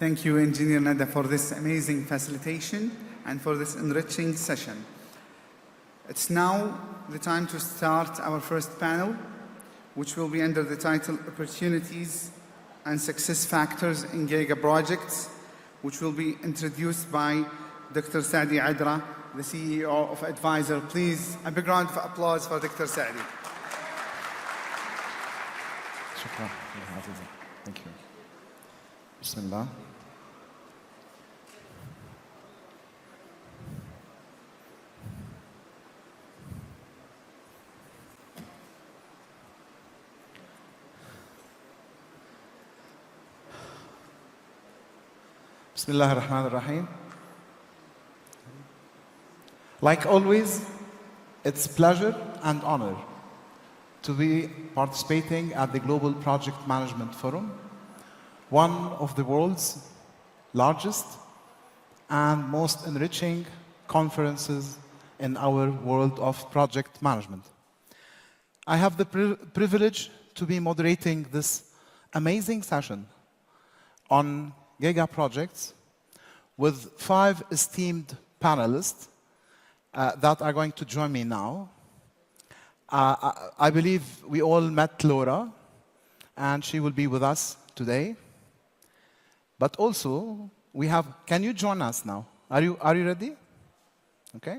Thank you, Engineer Nada, for this amazing facilitation and for this enriching session. It's now the time to start our first panel, which will be under the title Opportunities and Success Factors in Giga Projects, which will be introduced by Dr. Saadi Adra, the CEO of Advisor. Please, a big round of applause for Dr. Saadi. Thank you. Bismillah. Bismillah ar-Rahman ar-Rahim. Like always, it's a pleasure and honor to be participating at the Global Project Management Forum, one of the world's largest and most enriching conferences in our world of project management. I have the privilege to be moderating this amazing session on Giga projects with 5 esteemed panelists that are going to join me now. I believe we all met Laura, and she will be with us today. But also, we have, can you join us now? Are you ready? Okay.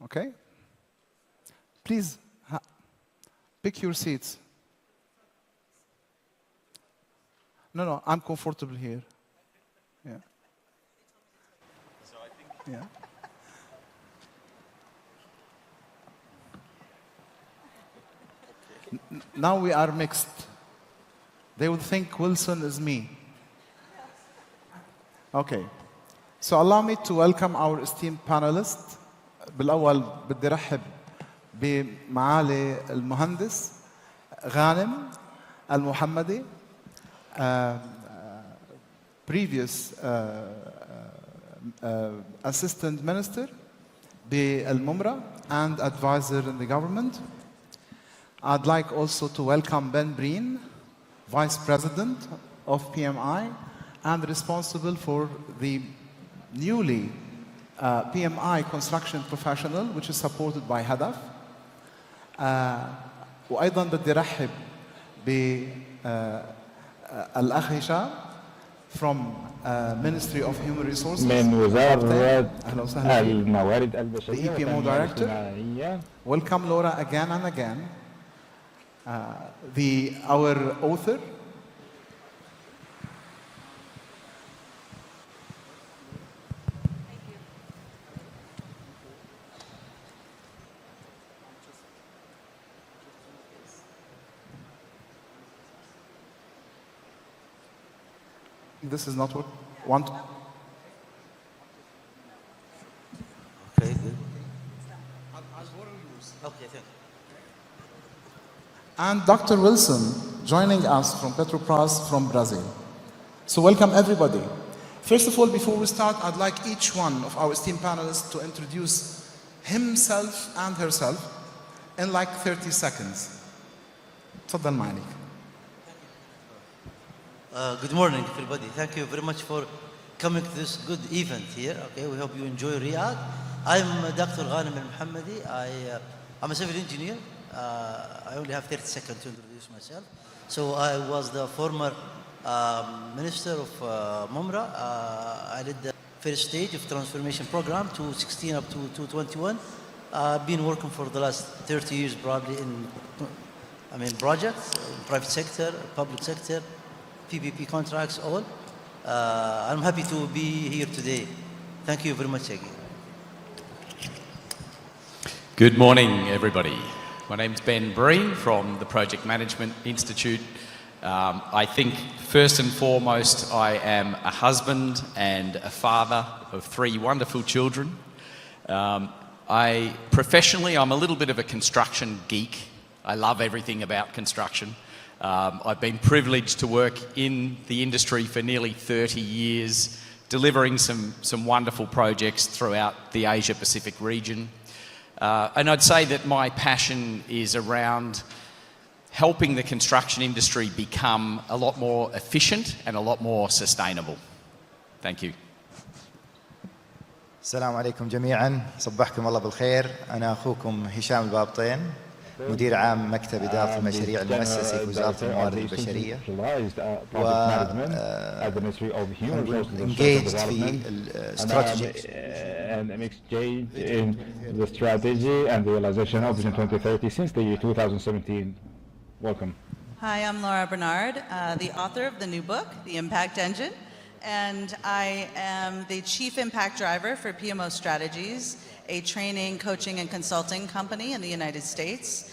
Okay. Please pick your seats. No, I'm comfortable here. Yeah. So I think. Yeah. Now we are mixed. They would think Wilson is me. Okay. So allow me to welcome our esteemed panelists. بالأول بدي رحب بمعالي المهندس غانم المحمدي, previous assistant minister بالممرة and advisor in the government. I'd like also to welcome Ben Breen, vice president of PMI and responsible for the newly PMI construction professional, which is supported by هدف. وأيضا بدي رحب بالأخ هشام from Ministry of Human Resources من وزارة الموارد البشرية the EPMO director. Welcome Laura again and again. Our author, this is not what want. Okay, good. Okay, thank you. And Dr. Wilson joining us from Petrobras from Brazil. So welcome everybody. First of all, before we start, I'd like each one of our esteemed panelists to introduce himself and herself in like 30 seconds. تفضل معك. Good morning, everybody. Thank you very much for coming to this good event here. Okay, we hope you enjoy Riyadh. I'm Dr. Ghanem al-Mohammadi. I'm a civil engineer. I only have 30 seconds to introduce myself. So I was the former minister of Mumra. I led the first stage of transformation program, 2016 up to 2021. I've been working for the last 30 years probably in projects, private sector, public sector, PPP contracts, all. I'm happy to be here today. Thank you very much again. Good morning, everybody. My name's Ben Breen from the Project Management Institute. I think first and foremost, I am a husband and a father of 3 wonderful children. Professionally, I'm a little bit of a construction geek. I love everything about construction. I've been privileged to work in the industry for nearly 30 years, delivering some wonderful projects throughout the Asia-Pacific region. And I'd say that my passion is around helping the construction industry become a lot more efficient and a lot more sustainable. Thank you. السلام عليكم جميعا، صبحكم الله بالخير. أنا أخوكم هشام البابطين، مدير عام مكتب إدارة المشاريع المؤسسي في وزارة الموارد البشرية، engaged في strategic and exchange in the strategy and the realization of Vision 2030 since the year 2017. Welcome. Hi, I'm Laura Bernard, the author of the new book, The Impact Engine, and I am the Chief Impact Driver for PMO Strategies, a training, coaching, and consulting company in the United States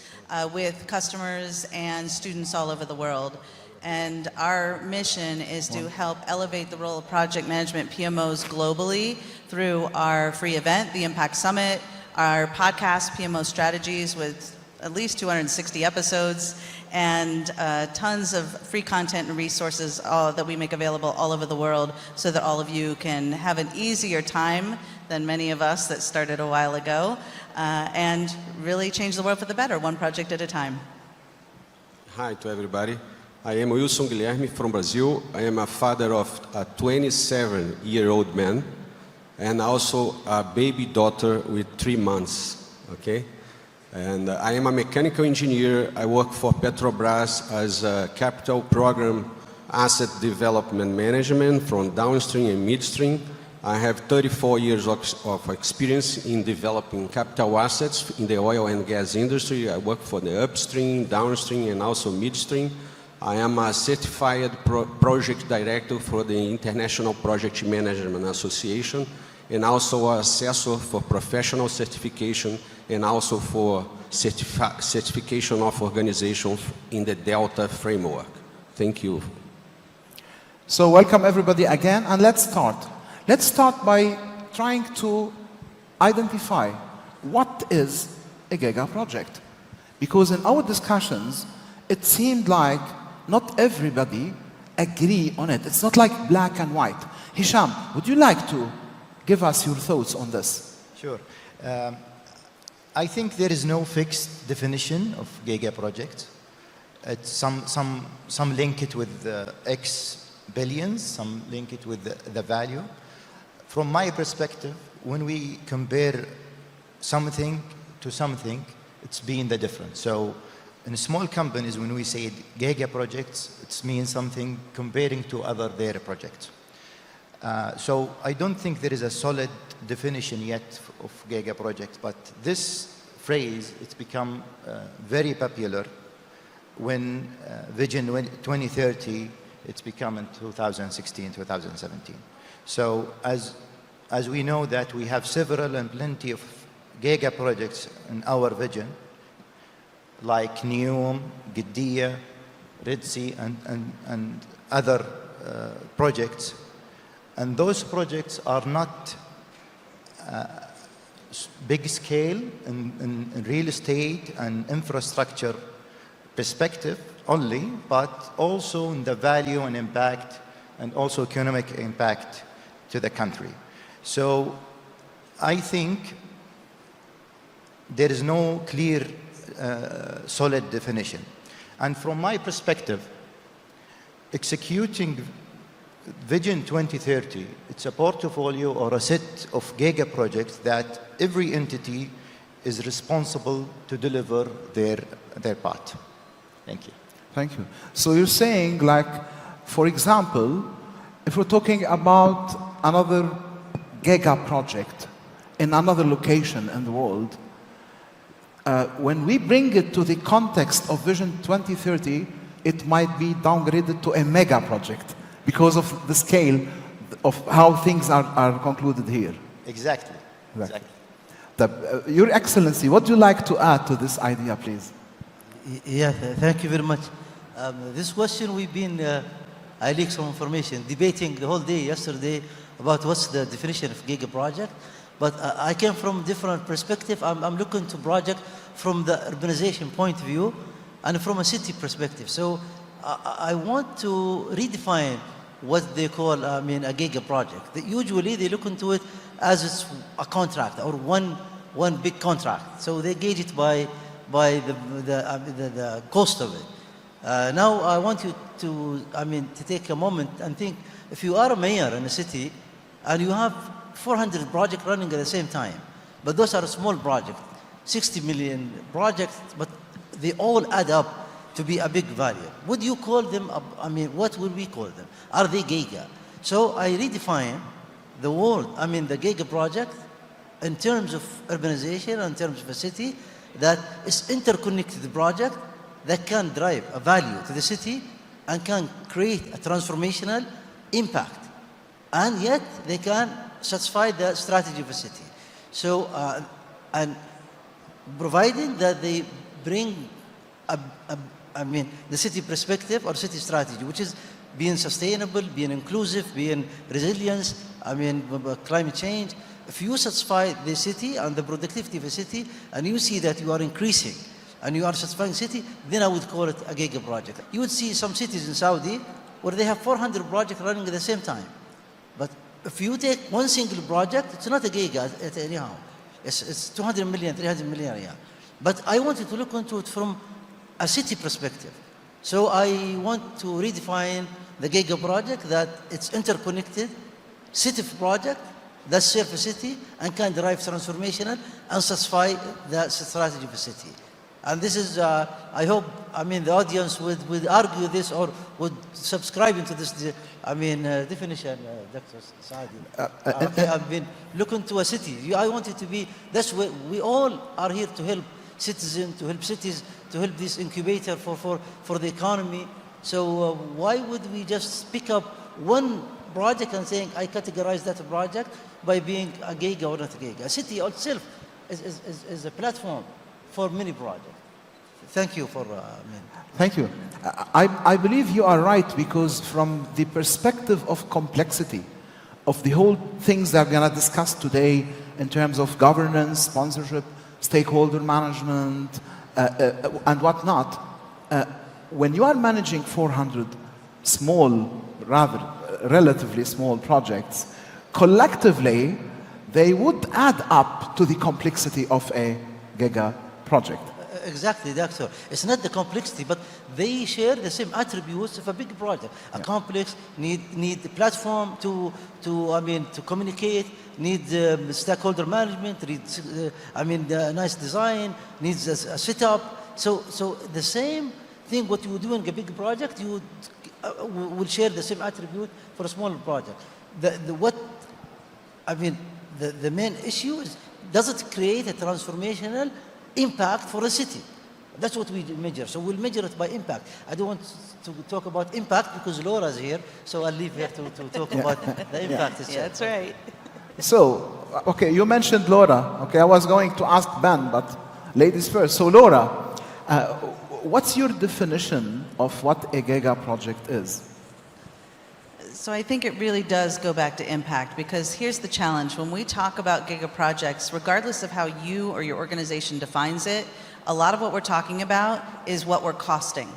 with customers and students all over the world. And our mission is to help elevate the role of project management PMOs globally through our free event, the Impact Summit, our podcast, PMO Strategies, with at least 260 episodes, and tons of free content and resources that we make available all over the world so that all of you can have an easier time than many of us that started a while ago and really change the world for the better, one project at a time. Hi to everybody. I am Wilson Guilherme from Brazil. I am a father of a 27-year-old man and also a baby daughter with 3 months, okay? And I am a mechanical engineer. I work for Petrobras as a capital program asset development management from downstream and midstream. I have 34 years of experience in developing capital assets in the oil and gas industry. I work for the upstream, downstream, and also midstream. I am a certified project director for the International Project Management Association and also an assessor for professional certification and also for certification of organizations in the Delta framework. Thank you. So welcome everybody again, and let's start. Let's start by trying to identify what is a Giga project. Because in our discussions, it seemed like not everybody agree on it. It's not like black and white. Hisham, would you like to give us your thoughts on this? Sure. I think there is no fixed definition of Giga project. It's some link it with X billions, some link it with the value. From my perspective, when we compare something to something, it's been the difference. So in small companies, when we say Giga projects, it means something comparing to other their projects. So I don't think there is a solid definition yet of Giga project, but this phrase, it's become very popular when Vision 2030, it's become in 2016, 2017. So as we know that we have several and plenty of Giga projects in our vision, like NEOM, Gidea, Red Sea, and other projects. And those projects are not big scale in real estate and infrastructure perspective only, but also in the value and impact and also economic impact to the country. So I think there is no clear solid definition. And from my perspective, executing Vision 2030, it's a portfolio or a set of Giga projects that every entity is responsible to deliver their part. Thank you. Thank you. So you're saying, like, for example, if we're talking about another Giga project in another location in the world, when we bring it to the context of Vision 2030, it might be downgraded to a mega project because of the scale of how things are concluded here. Exactly. Your Excellency, what would you like to add to this idea, please? Yeah, thank you very much. This question we've been, I leaked some information, debating the whole day yesterday about what's the definition of Giga project. But I came from different perspective. I'm looking to project from the urbanization point of view and from a city perspective. So I want to redefine what they call, I mean, a giga project. Usually they look into it as it's a contract or one big contract. So they gauge it by the cost of it. Now I want you to take a moment and think, if you are a mayor in a city and you have 400 projects running at the same time, but those are small projects, 60 million projects, but they all add up to be a big value. Would you call them, what would we call them? Are they giga? So I redefine the word, the giga project in terms of urbanization, in terms of a city that is interconnected project that can drive a value to the city and can create a transformational impact. And yet they can satisfy the strategy of a city. So, and providing that they bring the city perspective or city strategy, which is being sustainable, being inclusive, being resilience, climate change. If you satisfy the city and the productivity of a city, and you see that you are increasing and you are satisfying city, then I would call it a giga project. You would see some cities in Saudi where they have 400 projects running at the same time. But if you take one single project, it's not a giga anyhow. It's 200 million, 300 million. Yeah. But I wanted to look into it from a city perspective. So I want to redefine the giga project that it's interconnected city project that serve a city and can drive transformational and satisfy the strategy of a city. And this is, I hope, the audience would argue this or would subscribe into this, definition, Dr. Saadi. Looking to a city. I want it to be, that's where we all are here to help citizens, to help cities, to help this incubator for the economy. So why would we just pick up one project and saying, I categorize that project by being a giga or not a giga? A city itself is a platform for many projects. Thank you for... Thank you. I believe you are right, because from the perspective of complexity of the whole things that we're going to discuss today in terms of governance, sponsorship, stakeholder management, and whatnot, when you are managing 400 small, rather relatively small projects, collectively, they would add up to the complexity of a giga project. Exactly, doctor. It's not the complexity, but they share the same attributes of a big project. A complex need the platform to communicate, need stakeholder management, needs nice design, needs a setup. So the same thing what you do in a big project, you will share the same attribute for a small project. The main issue is, does it create a transformational impact for a city? That's what we measure. So we'll measure it by impact. I don't want to talk about impact because Laura's here, so I'll leave her to talk about the impact itself. Yeah, that's right. So, okay, you mentioned Laura. Okay, I was going to ask Ben, but ladies first. So Laura, what's your definition of what a giga project is? So I think it really does go back to impact, because here's the challenge. When we talk about giga projects, regardless of how you or your organization defines it, a lot of what we're talking about is what we're costing,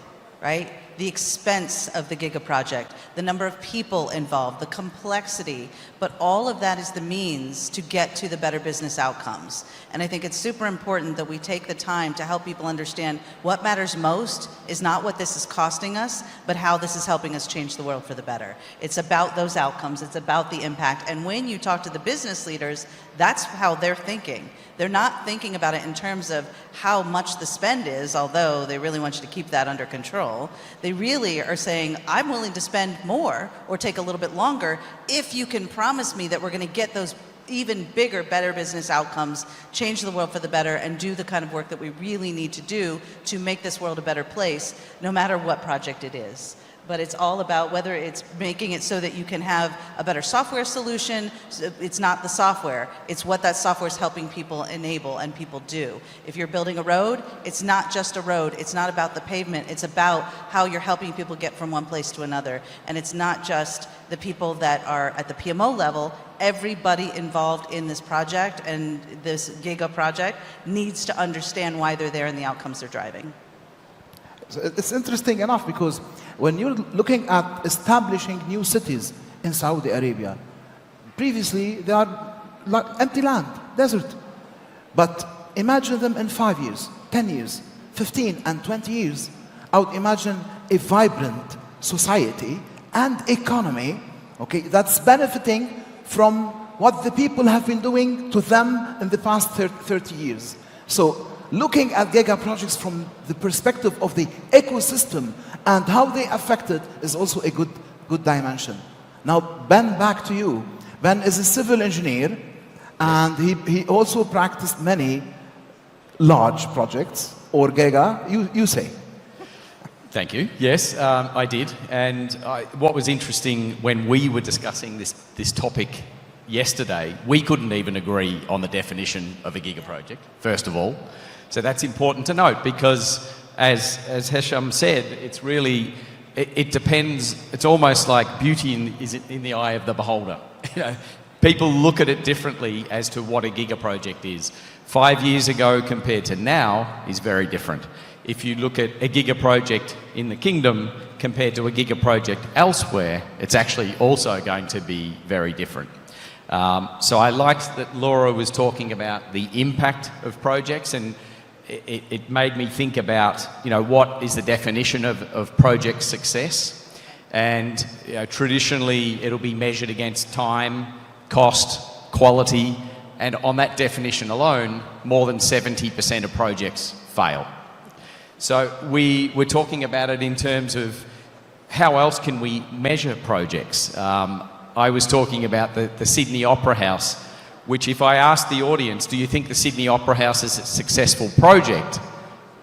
right? The expense of the giga project, the number of people involved, the complexity, but all of that is the means to get to the better business outcomes. And I think it's super important that we take the time to help people understand what matters most is not what this is costing us, but how this is helping us change the world for the better. It's about those outcomes, it's about the impact. And when you talk to the business leaders, that's how they're thinking. They're not thinking about it in terms of how much the spend is, although they really want you to keep that under control. They really are saying, I'm willing to spend more or take a little bit longer if you can promise me that we're going to get those even bigger, better business outcomes, change the world for the better, and do the kind of work that we really need to do to make this world a better place, no matter what project it is. But it's all about whether it's making it so that you can have a better software solution. It's not the software, it's what that software is helping people enable and people do. If you're building a road, it's not just a road, it's not about the pavement, it's about how you're helping people get from one place to another. And it's not just the people that are at the PMO level, everybody involved in this project and this giga project needs to understand why they're there and the outcomes they're driving. So it's interesting enough, because When you're looking at establishing new cities in Saudi Arabia, previously they are like empty land, desert. But imagine them in 5 years, 10 years, 15 and 20 years. I would imagine a vibrant society and economy, okay, that's benefiting from what the people have been doing to them in the past 30 years. So looking at giga projects from the perspective of the ecosystem and how they affect it is also a good dimension. Now, Ben, back to you. Ben is a civil engineer, and he also practiced many large projects, or giga, you say. Thank you. Yes, I did. And what was interesting when we were discussing this topic yesterday, we couldn't even agree on the definition of a giga project, first of all. So that's important to note, because as Hesham said, it's really, it depends, it's almost like beauty is in the eye of the beholder. You know, people look at it differently as to what a giga project is. 5 years ago compared to now is very different. If you look at a giga project in the kingdom compared to a giga project elsewhere, it's actually also going to be very different. So I liked that Laura was talking about the impact of projects, and it made me think about, you know, what is the definition of project success? And you know, traditionally it'll be measured against time, cost, quality, and on that definition alone, more than 70% of projects fail. So we were talking about it in terms of how else can we measure projects. I was talking about the Sydney Opera House, which if I asked the audience, do you think the Sydney Opera House is a successful project?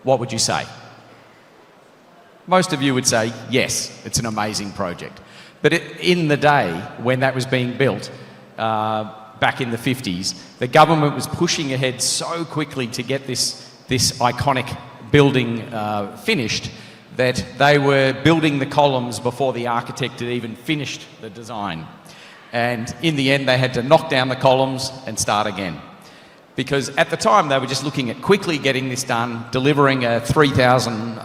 What would you say? Most of you would say, yes, it's an amazing project. But in the day when that was being built, back in the 50s, the government was pushing ahead so quickly to get this iconic building finished that they were building the columns before the architect had even finished the design. And in the end, they had to knock down the columns and start again. Because at the time, they were just looking at quickly getting this done, delivering a 3,000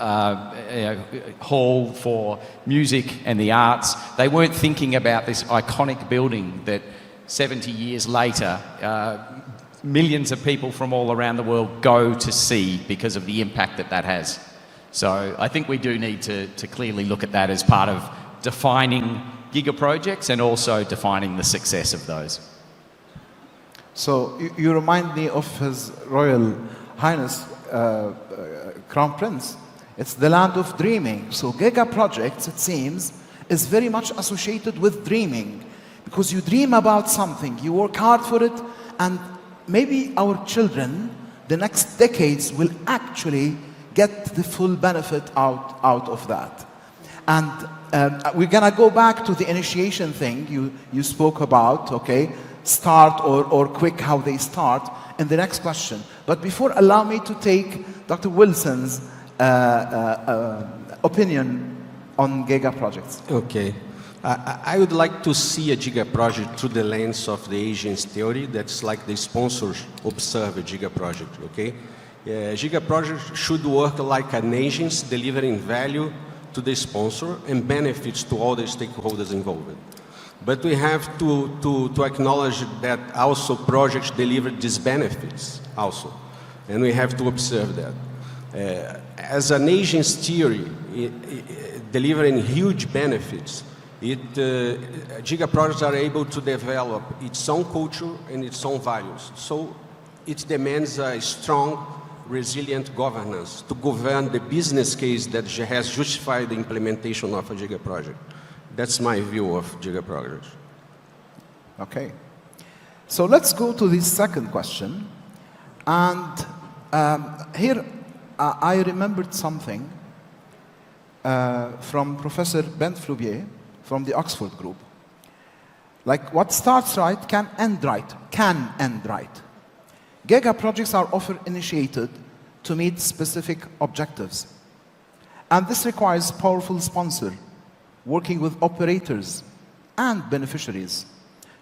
hall for music and the arts. They weren't thinking about this iconic building that 70 years later, millions of people from all around the world go to see because of the impact that has. So I think we do need to clearly look at that as part of defining giga projects and also defining the success of those. So you remind me of His Royal Highness Crown Prince. It's the land of dreaming. So giga projects, it seems, is very much associated with dreaming, because you dream about something, you work hard for it, and maybe our children, the next decades, will actually get the full benefit out of that. And we're gonna go back to the initiation thing you spoke about, okay? Start or quick, how they start, in the next question. But before, allow me to take Dr. Wilson's opinion on giga projects. Okay. I would like to see a giga project through the lens of the Asians theory. That's like the sponsors observe a giga project, okay? Giga project should work like an agent delivering value to the sponsor and benefits to all the stakeholders involved. But we have to acknowledge that also projects deliver these benefits also. And we have to observe that. As an agent's theory, delivering huge benefits, giga projects are able to develop its own culture and its own values. So it demands a strong, resilient governance to govern the business case that has justified the implementation of a giga project. That's my view of giga projects. Okay. So let's go to the second question. And here I remembered something from Professor Ben Floubier from the Oxford Group. Like, what starts right can end right. Giga projects are often initiated to meet specific objectives. And this requires powerful sponsor working with operators and beneficiaries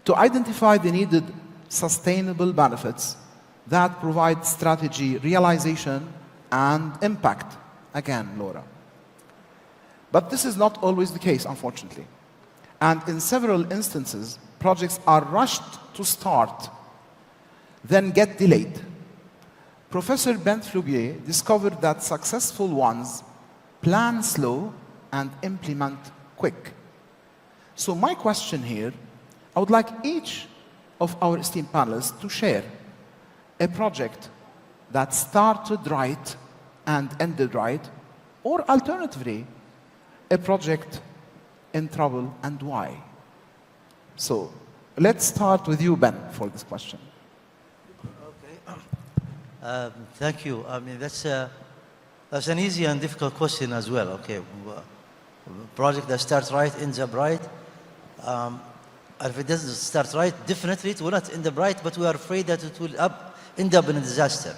to identify the needed sustainable benefits that provide strategy realization and impact. Again, Laura. But this is not always the case, unfortunately. And in several instances, projects are rushed to start, then get delayed. Professor Ben Floubier discovered that successful ones plan slow and implement quick. So my question here, I would like each of our esteemed panelists to share a project that started right and ended right, or alternatively, a project in trouble and why. So let's start with you, Ben, for this question. Thank you. I mean, that's an easy and difficult question as well. Okay, project that starts right ends up right. And if it doesn't start right, definitely it will not end up right, but we are afraid that it will end up in a disaster.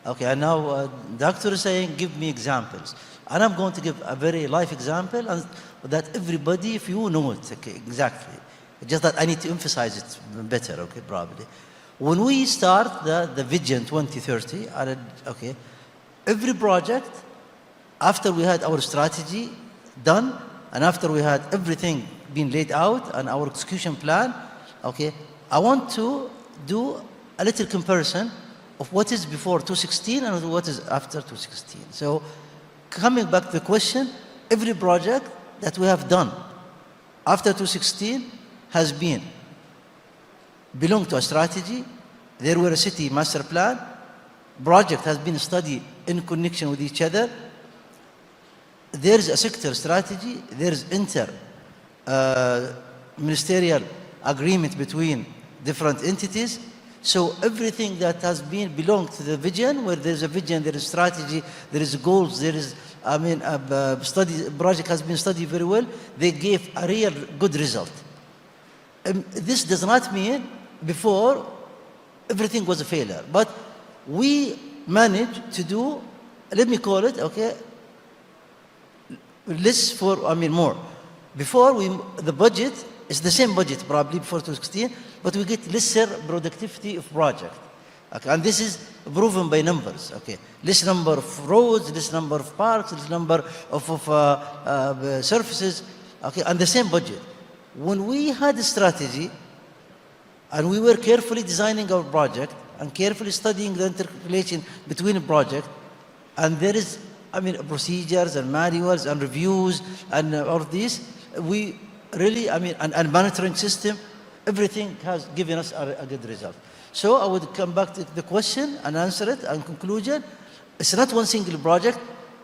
Okay, and now doctor is saying, give me examples. And I'm going to give a very life example and that everybody, if you know it, okay, exactly. Just that I need to emphasize it better, okay, probably. When we start the Vision 2030, okay, every project, after we had our strategy done, and after we had everything being laid out and our execution plan, okay, I want to do a little comparison of what is before 2016 and what is after 2016. So, coming back to the question, every project that we have done after 2016 has belong to a strategy. There were a city master plan. Project has been studied in connection with each other. There is a sector strategy. There is ministerial agreement between different entities. So everything that has belonged to the vision, where there's a vision, there is strategy, there is goals, there is, project has been studied very well. They gave a real good result. This does not mean before everything was a failure, but we managed to do, let me call it, okay, less for, more. Before the budget is the same budget probably before 2016, but we get lesser productivity of project. Okay, and this is proven by numbers. Okay, less number of roads, less number of parks, less number of surfaces. Okay, and the same budget. When we had a strategy, and we were carefully designing our project and carefully studying the interrelation between the project, and there is, procedures and manuals and reviews and all of these, we really, and monitoring system, everything has given us a good result. So I would come back to the question and answer it. And conclusion, it's not one single project.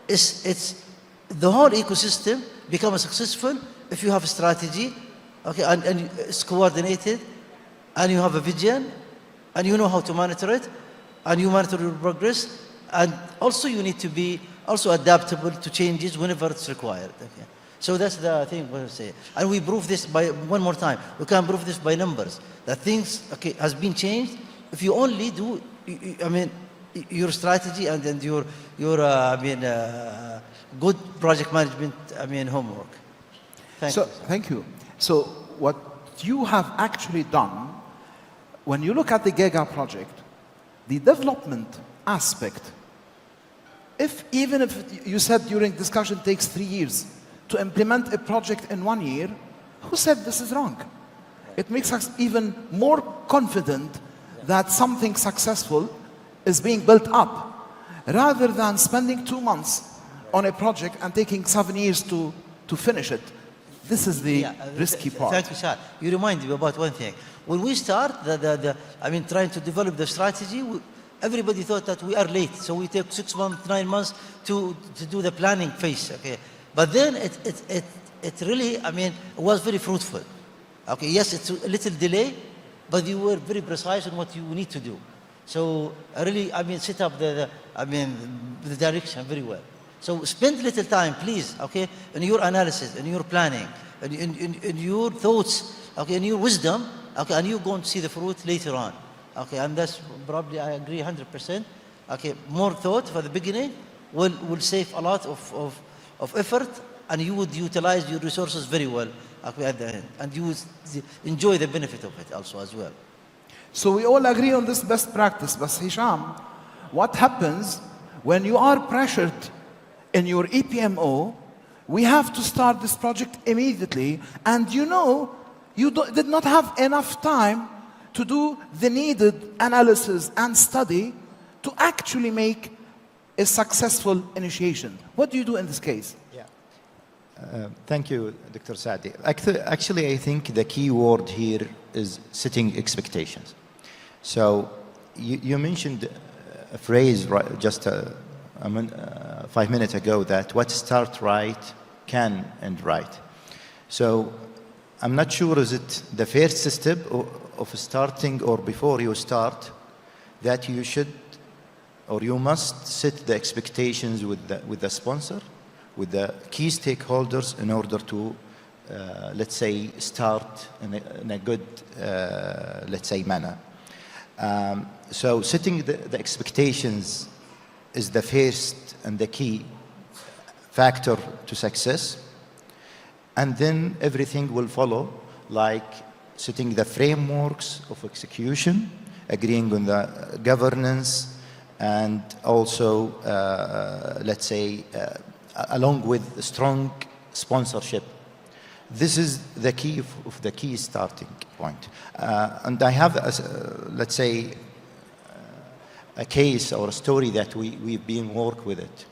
It's the whole ecosystem becomes successful if you have a strategy, okay, and it's coordinated, and you have a vision, and you know how to monitor it, and you monitor your progress, and also you need to be also adaptable to changes whenever it's required. Okay. So that's the thing we'll say. And we prove this by, one more time, we can prove this by numbers. That things, okay, has been changed. If you only do, your strategy and your good project management, homework. Thank you. So what you have actually done, when you look at the Giga project, the development aspect, even if you said during discussion takes 3 years, to implement a project in 1 year, who said this is wrong? It makes us even more confident that something successful is being built up, rather than spending 2 months on a project and taking 7 years to finish it. This is the risky part. Thank you, sir. You remind me about one thing. When we start trying to develop the strategy, everybody thought that we are late, so we take 6 months, 9 months to do the planning phase. Okay. But then it really, was very fruitful. Okay, yes, it's a little delay, but you were very precise on what you need to do. So really, set up the direction very well. So spend little time, please, okay, in your analysis, in your planning, in your thoughts, okay, in your wisdom, okay, and you're going to see the fruit later on. Okay, and that's probably, I agree 100%. Okay, more thought for the beginning will save a lot of effort, and you would utilize your resources very well at the end, and you would enjoy the benefit of it also as well. So we all agree on this best practice, but Hisham, what happens when you are pressured in your EPMO we have to start this project immediately, and you know, did not have enough time to do the needed analysis and study to actually make a successful initiation. What do you do in this case? Thank you, Dr. Saadi. Actually, I think the key word here is setting expectations. So you mentioned a phrase just 5 minutes ago that what start right can end right. So I'm not sure is it the first step of starting or before you start that you should or you must set the expectations with the sponsor, with the key stakeholders in order to, let's say, start in a good, let's say, manner. So setting the expectations is the first and the key factor to success. And then everything will follow, like setting the frameworks of execution, agreeing on the governance, and also, let's say, along with strong sponsorship. This is the key of the key starting point. And I have, let's say, a case or a story that we've been working with it.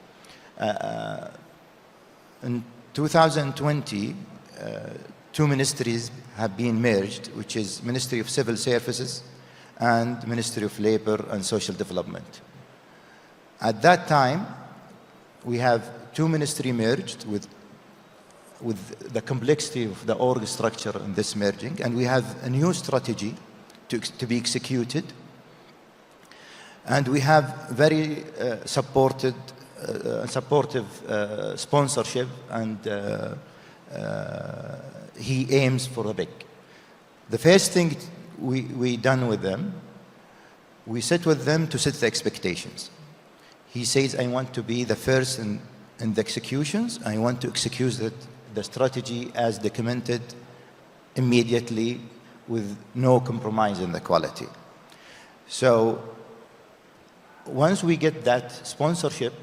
In 2020, two ministries have been merged, which is Ministry of Civil Services and Ministry of Labor and Social Development. At that time, we have two ministries merged with the complexity of the org structure in this merging, and we have a new strategy to be executed. And we have very supportive sponsorship, and he aims for the big. The first thing we done with them, we sit with them to set the expectations. He says, I want to be the first in the executions. I want to execute the strategy as documented immediately with no compromise in the quality. So once we get that sponsorship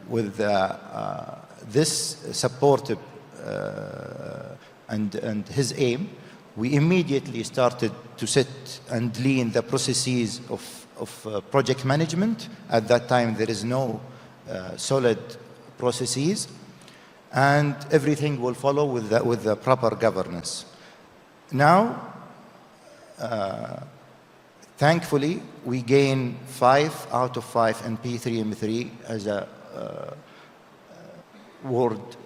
with this supportive and his aim, we immediately started to set and lean the processes of project management. At that time, there is no solid processes, and everything will follow with the proper governance. Now, thankfully, we gain 5 out of 5 in P3M3 as a world,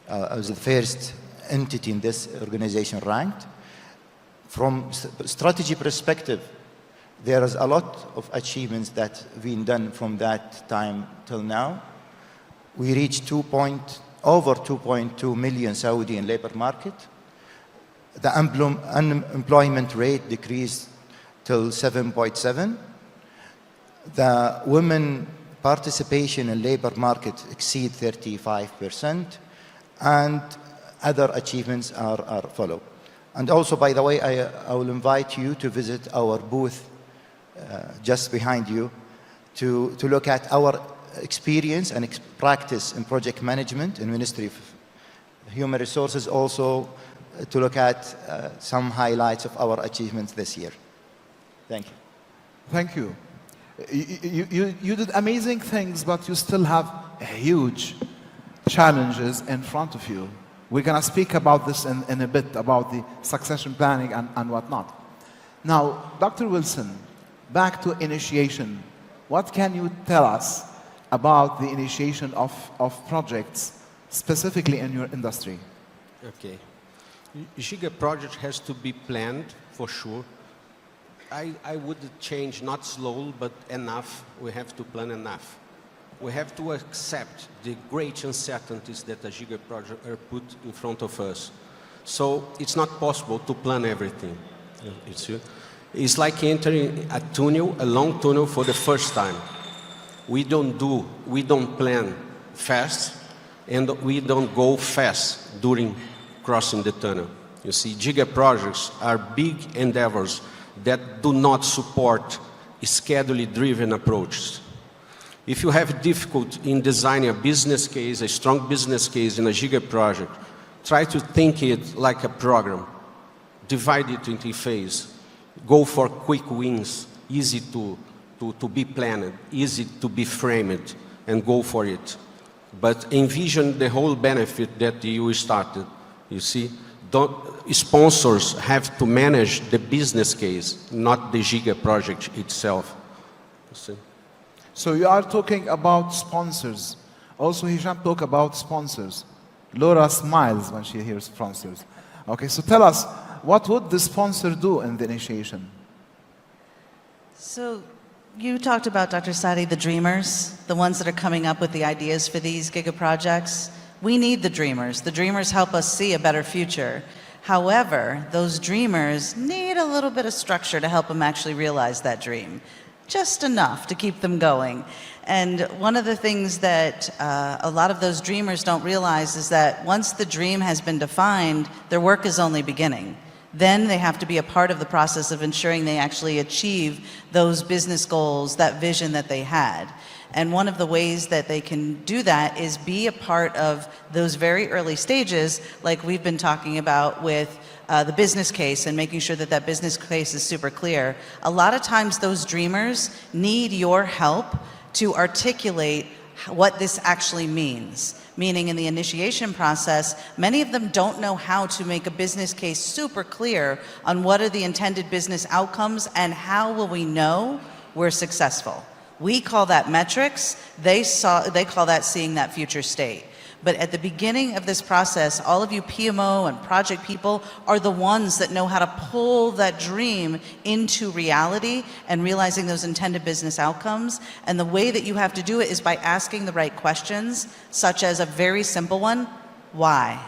as the first entity in this organization ranked. From strategy perspective, there is a lot of achievements that have been done from that time till now. We reached over 2.2 million Saudi in labor market. The unemployment rate decreased till 7.7. The women participation in labor market exceed 35%, and other achievements are follow. And also, by the way, I will invite you to visit our booth just behind you to look at our experience and practice in project management in Ministry of Human Resources, also to look at some highlights of our achievements this year. Thank you. Thank you. You did amazing things, but you still have huge challenges in front of you. We're going to speak about this in a bit, about the succession planning and whatnot. Now, Dr. Wilson, back to initiation. What can you tell us about the initiation of projects, specifically in your industry? Okay. Giga project has to be planned, for sure. I would change, not slow, but enough. We have to plan enough. We have to accept the great uncertainties that a Giga project are put in front of us. So it's not possible to plan everything. It's like entering a tunnel, a long tunnel for the first time. We don't plan fast, and we don't go fast during crossing the tunnel. You see, Giga projects are big endeavors that do not support schedule-driven approaches. If you have difficulty in designing a business case, a strong business case in a Giga project, try to think it like a program. Divide it into phases. Go for quick wins, easy to be planned, easy to be framed, and go for it. But envision the whole benefit that you started, you see? Sponsors have to manage the business case, not the Giga project itself. You see? So you are talking about sponsors. Also, Hisham talk about sponsors. Laura smiles when she hears sponsors. Okay, so tell us, what would the sponsor do in the initiation? So you talked about, Dr. Sadi, the dreamers, the ones that are coming up with the ideas for these Giga projects. We need the dreamers. The dreamers help us see a better future. However, those dreamers need a little bit of structure to help them actually realize that dream. Just enough to keep them going. And one of the things that a lot of those dreamers don't realize is that once the dream has been defined, their work is only beginning. Then they have to be a part of the process of ensuring they actually achieve those business goals, that vision that they had. And one of the ways that they can do that is be a part of those very early stages, like we've been talking about with the business case and making sure that that business case is super clear. A lot of times those dreamers need your help to articulate what this actually means. Meaning in the initiation process, many of them don't know how to make a business case super clear on what are the intended business outcomes and how will we know we're successful. We call that metrics, they call that seeing that future state. But at the beginning of this process, all of you PMO and project people are the ones that know how to pull that dream into reality and realizing those intended business outcomes. And the way that you have to do it is by asking the right questions, such as a very simple one, why?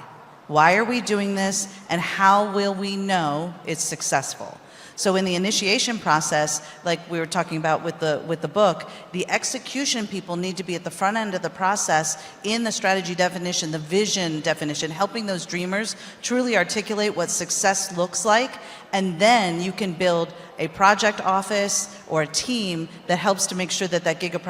Why are we doing this and how will we know it's successful? So in the initiation process, like we were talking about with the book, the execution people need to be at the front end of the process in the strategy definition, the vision definition, helping those dreamers truly articulate what success looks like. And then you can build a project office or a team that helps to make sure that that Giga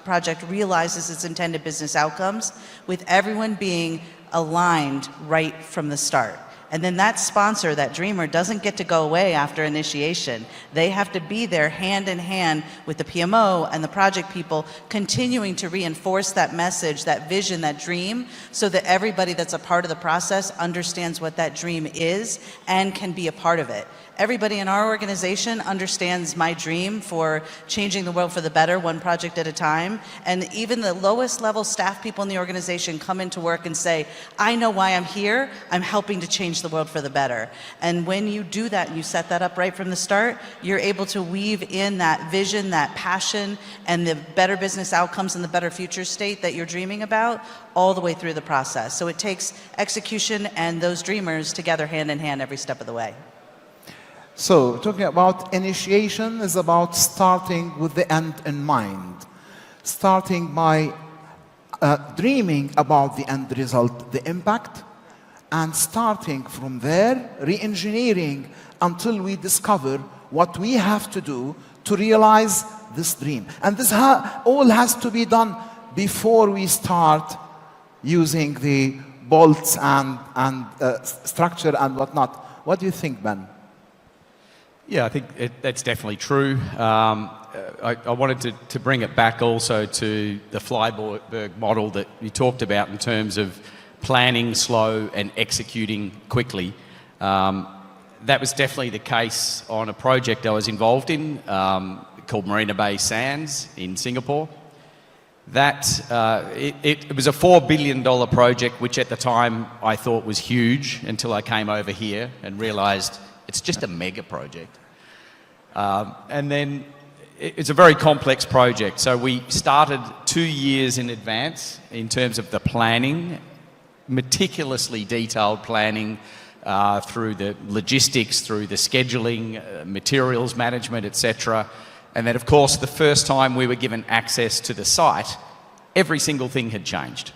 project realizes its intended business outcomes, with everyone being aligned right from the start. And then that sponsor, that dreamer, doesn't get to go away after initiation. They have to be there hand in hand with the PMO and the project people, continuing to reinforce that message, that vision, that dream, so that everybody that's a part of the process understands what that dream is and can be a part of it. Everybody in our organization understands my dream for changing the world for the better, one project at a time. And even the lowest level staff people in the organization come into work and say, I know why I'm here. I'm helping to change the world for the better. And when you do that and you set that up right from the start, you're able to weave in that vision, that passion, and the better business outcomes and the better future state that you're dreaming about all the way through the process. So it takes execution and those dreamers together hand in hand every step of the way. So, talking about initiation is about starting with the end in mind. Starting by dreaming about the end result, the impact, and starting from there, re-engineering until we discover what we have to do to realize this dream. And this all has to be done before we start using the bolts and structure and whatnot. What do you think, Ben? Yeah, I think that's definitely true. I wanted to bring it back also to the Flyberg model that you talked about in terms of planning slow and executing quickly. That was definitely the case on a project I was involved in called Marina Bay Sands in Singapore. It was a $4 billion project, which at the time I thought was huge until I came over here and realized it's just a mega project. And then it's a very complex project. So we started 2 years in advance in terms of the planning, meticulously detailed planning through the logistics, through the scheduling, materials management, etc. And then, of course, the first time we were given access to the site, every single thing had changed.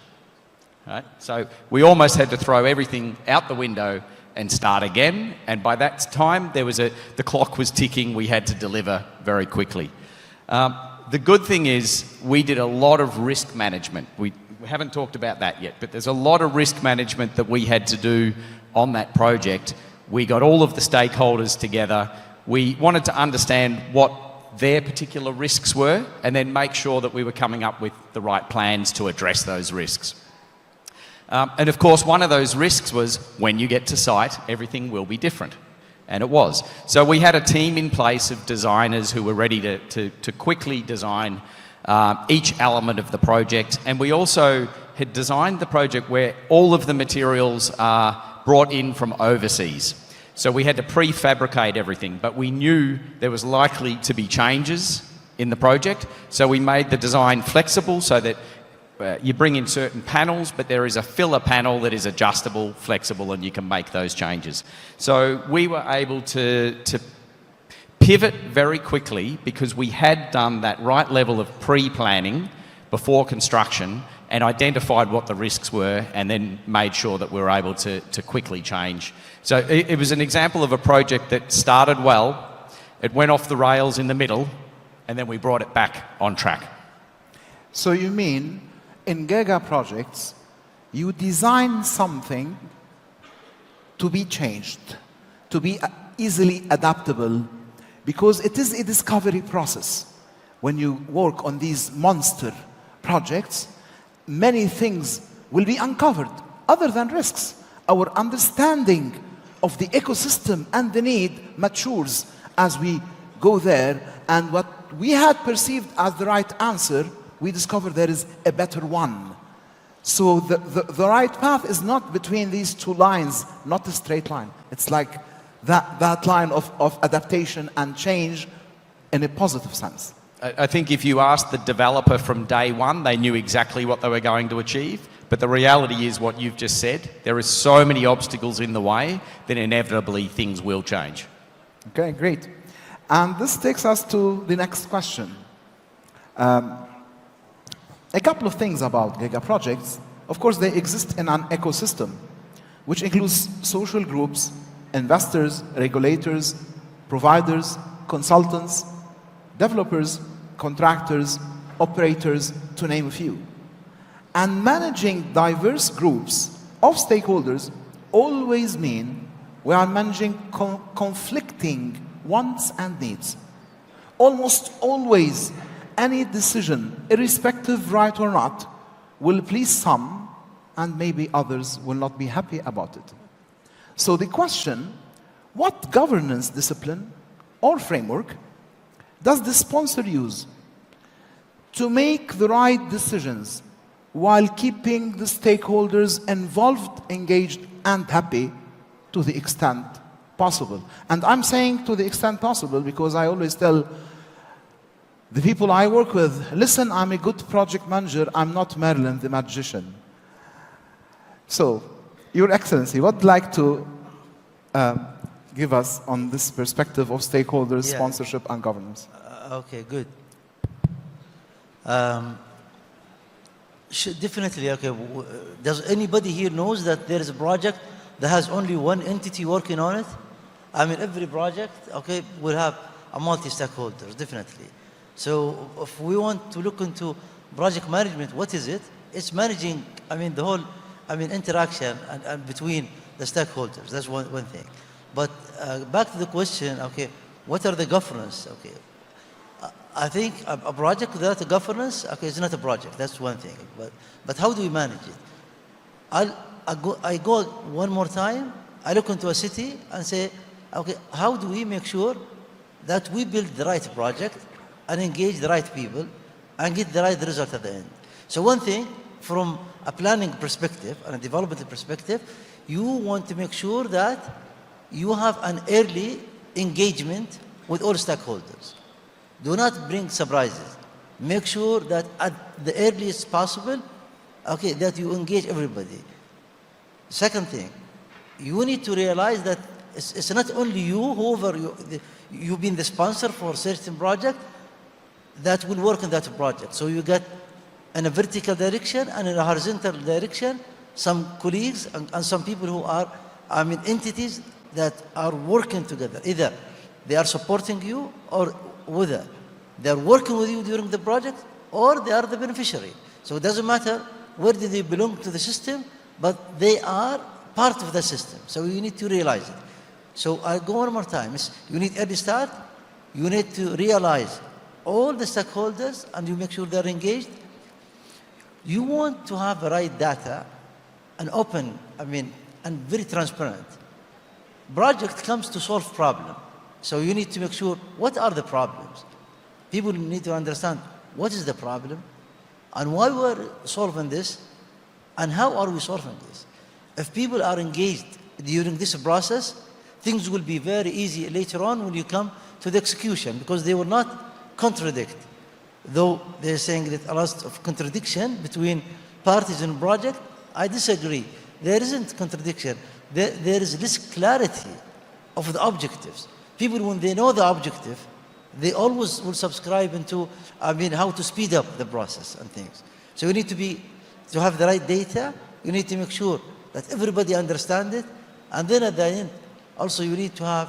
Right? So we almost had to throw everything out the window and start again, and by that time the clock was ticking. We had to deliver very quickly. The good thing is we did a lot of risk management. We haven't talked about that yet, but there's a lot of risk management that we had to do on that project. We got all of the stakeholders together. We wanted to understand what their particular risks were and then make sure that we were coming up with the right plans to address those risks. And of course, one of those risks was when you get to site, everything will be different. And it was. So we had a team in place of designers who were ready to quickly design each element of the project. And we also had designed the project where all of the materials are brought in from overseas. So we had to prefabricate everything, but we knew there was likely to be changes in the project. So we made the design flexible so that you bring in certain panels, but there is a filler panel that is adjustable, flexible, and you can make those changes. So we were able to pivot very quickly because we had done that right level of pre-planning before construction and identified what the risks were and then made sure that we were able to quickly change. So it was an example of a project that started well, it went off the rails in the middle, and then we brought it back on track. So you mean, in Giga projects, you design something to be changed, to be easily adaptable, because it is a discovery process. When you work on these monster projects, many things will be uncovered other than risks. Our understanding of the ecosystem and the need matures as we go there, and what we had perceived as the right answer, we discover there is a better one. So the right path is not between these two lines, not a straight line. It's like that line of adaptation and change in a positive sense. I think if you asked the developer from day one, they knew exactly what they were going to achieve. But the reality is what you've just said. There are so many obstacles in the way that inevitably things will change. Okay, great. And this takes us to the next question. A couple of things about Giga projects. Of course, they exist in an ecosystem, which includes social groups, investors, regulators, providers, consultants, developers, contractors, operators, to name a few. And managing diverse groups of stakeholders always mean we are managing conflicting wants and needs. Almost always, any decision, irrespective right or not, will please some and maybe others will not be happy about it. So the question, what governance discipline or framework does the sponsor use to make the right decisions while keeping the stakeholders involved, engaged, and happy to the extent possible? And I'm saying to the extent possible because I always tell the people I work with, listen, I'm a good project manager, I'm not Merlin the magician. So, Your Excellency, what would you like to give us on this perspective of stakeholders, sponsorship, and governance? Okay, good. Definitely, okay. Does anybody here knows that there is a project that has only one entity working on it? I mean, every project, okay, will have a multi-stakeholders, definitely. So if we want to look into project management, what is it? It's managing, I mean, the whole, I mean, interaction and between the stakeholders. That's one thing. But back to the question, okay, what are the governance? Okay, I think a project without a governance, okay, it's not a project. That's one thing. But how do we manage it? I go one more time. I look into a city and say, okay, how do we make sure that we build the right project and engage the right people and get the right result at the end? So one thing, from a planning perspective and a development perspective, you want to make sure that you have an early engagement with all stakeholders. Do not bring surprises. Make sure that at the earliest possible, okay, that you engage everybody. Second thing, you need to realize that it's not only you, whoever you've been the sponsor for a certain project, that will work in that project. So you get in a vertical direction and in a horizontal direction, some colleagues and some people who are, I mean, entities that are working together. Either they are supporting you or whether They are working with you during the project, or they are the beneficiary. So it doesn't matter where do they belong to the system, but they are part of the system. So you need to realize it. So I go one more time. You need early start. You need to realize all the stakeholders, and you make sure they're engaged. You want to have the right data and open, and very transparent. Project comes to solve problem. So you need to make sure what are the problems. People need to understand what is the problem and why we're solving this and how are we solving this. If people are engaged during this process, things will be very easy later on when you come to the execution, because they will not contradict. Though they're saying that a lot of contradiction between parties in project, I disagree. There isn't contradiction. There is less clarity of the objectives. People, when they know the objective, they always will subscribe into, how to speed up the process and things. So you need to have the right data. You need to make sure that everybody understands it. And then at the end, also you need to have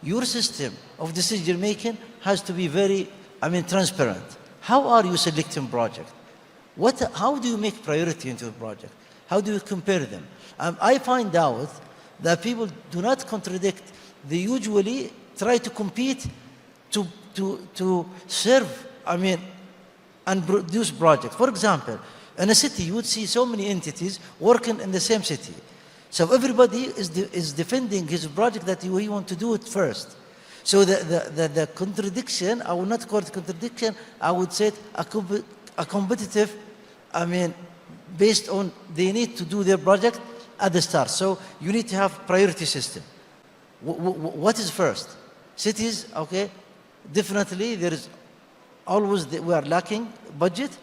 your system of decision making has to be very, transparent. How are you selecting project? How do you make priority into the project? How do you compare them? I find out that people do not contradict. They usually try to compete to serve, and produce projects. For example, in a city, you would see so many entities working in the same city. So everybody is defending his project that he wants to do it first. So the contradiction, I would not call it contradiction, I would say it a competitive, based on they need to do their project at the start. So you need to have priority system. What is first? Cities, okay, definitely there is always, we are lacking budget,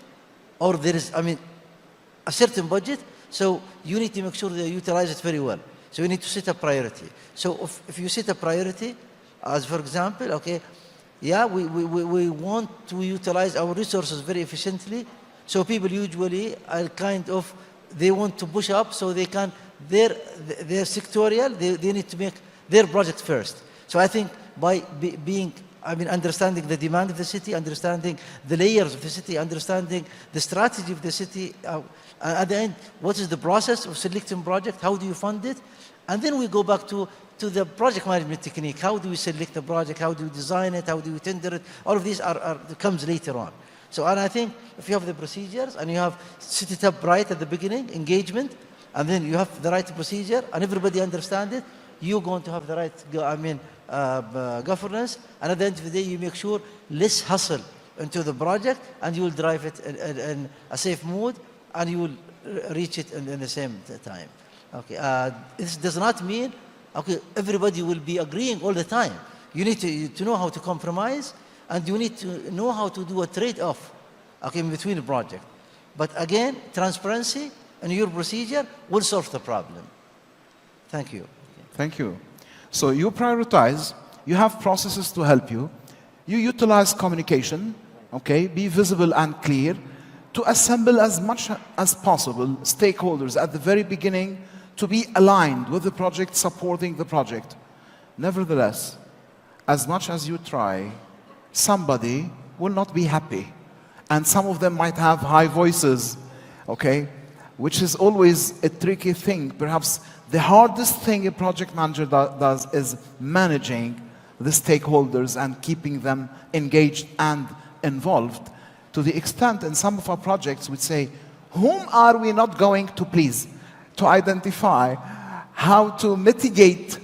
or there is, a certain budget, so you need to make sure that you utilize it very well. So you need to set a priority. So if you set a priority, as for example, okay, yeah, we want to utilize our resources very efficiently, so people usually are they want to push up so they can, they're sectorial, they need to make their project first. So I think by understanding the demand of the city, understanding the layers of the city, understanding the strategy of the city, at the end, what is the process of selecting project, how do you fund it? And then we go back to the project management technique. How do we select the project? How do we design it? How do we tender it? All of these comes later on. So, and I think if you have the procedures and you have set it up right at the beginning, engagement, and then you have the right procedure and everybody understands it, you're going to have the right governance, and at the end of the day, you make sure less hustle into the project, and you will drive it in a safe mood, and you will reach it in the same time. Okay. This does not mean everybody will be agreeing all the time. You need to know how to compromise, and you need to know how to do a trade-off, in between the project. But again, transparency and your procedure will solve the problem. Thank you. Thank you. So you prioritize, you have processes to help you, you utilize communication, be visible and clear, to assemble as much as possible stakeholders at the very beginning to be aligned with the project, supporting the project. Nevertheless, as much as you try, somebody will not be happy. And some of them might have high voices, which is always a tricky thing. Perhaps the hardest thing a project manager does is managing the stakeholders and keeping them engaged and involved, to the extent in some of our projects we say, whom are we not going to please? To identify how to mitigate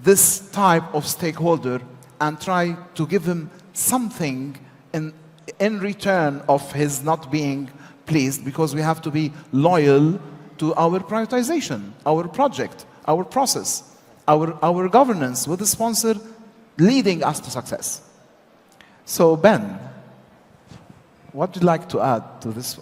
this type of stakeholder and try to give him something in return of his not being pleased, because we have to be loyal to our prioritization, our project, our process, our governance, with the sponsor leading us to success. So Ben, what would you like to add to this?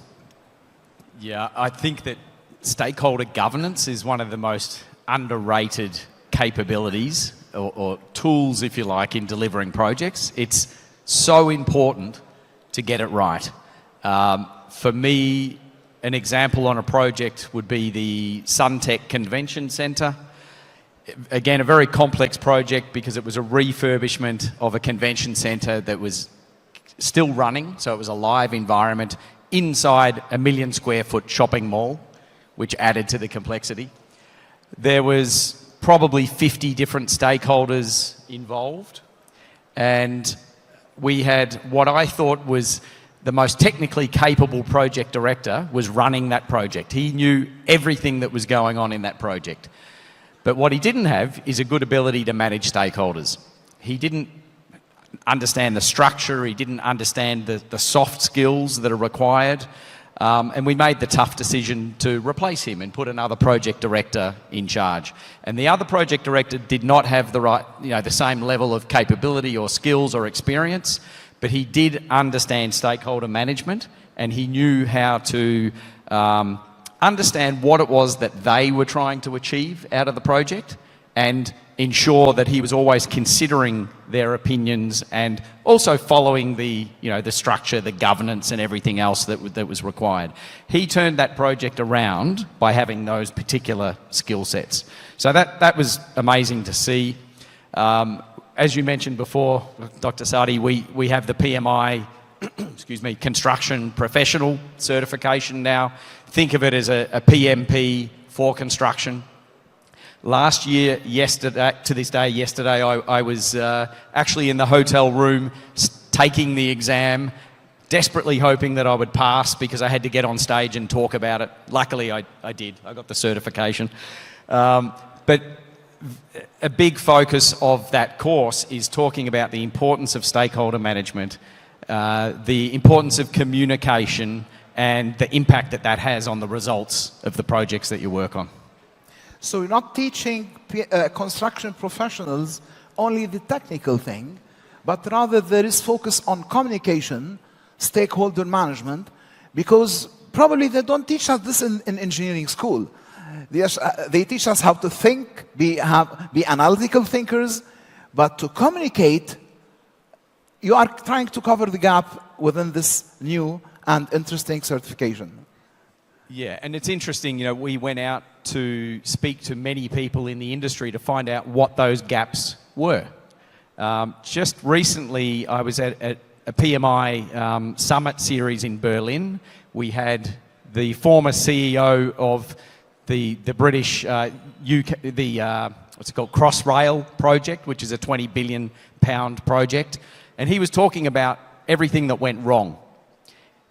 Yeah, I think that stakeholder governance is one of the most underrated capabilities or tools, if you like, in delivering projects. It's so important to get it right. For me, an example on a project would be the Suntec Convention Centre. Again, a very complex project because it was a refurbishment of a convention centre that was still running, so it was a live environment inside a 1 million square foot shopping mall, which added to the complexity. There was probably 50 different stakeholders involved, and we had what I thought was the most technically capable project director was running that project. He knew everything that was going on in that project. But what he didn't have is a good ability to manage stakeholders. He didn't understand the structure, he didn't understand the soft skills that are required, and we made the tough decision to replace him and put another project director in charge. And the other project director did not have the same level of capability or skills or experience, but he did understand stakeholder management, and he knew how to understand what it was that they were trying to achieve out of the project and ensure that he was always considering their opinions and also following the structure, the governance and everything else that was required. He turned that project around by having those particular skill sets. So that was amazing to see. As you mentioned before, Dr. Sadi, we have the PMI excuse me, construction professional certification now. Think of it as a PMP for construction. Last year, yesterday, I was actually in the hotel room taking the exam, desperately hoping that I would pass because I had to get on stage and talk about it. Luckily, I did. I got the certification. But a big focus of that course is talking about the importance of stakeholder management, the importance of communication, and the impact that has on the results of the projects that you work on. So you're not teaching construction professionals only the technical thing, but rather there is focus on communication, stakeholder management, because probably they don't teach us this in engineering school. They teach us how to think, be analytical thinkers, but to communicate, you are trying to cover the gap within this new and interesting certification. Yeah, and it's interesting, we went out to speak to many people in the industry to find out what those gaps were. Just recently, I was at a PMI summit series in Berlin. We had the former CEO of the British UK, what's it called, Crossrail project, which is a £20 billion project, and he was talking about everything that went wrong.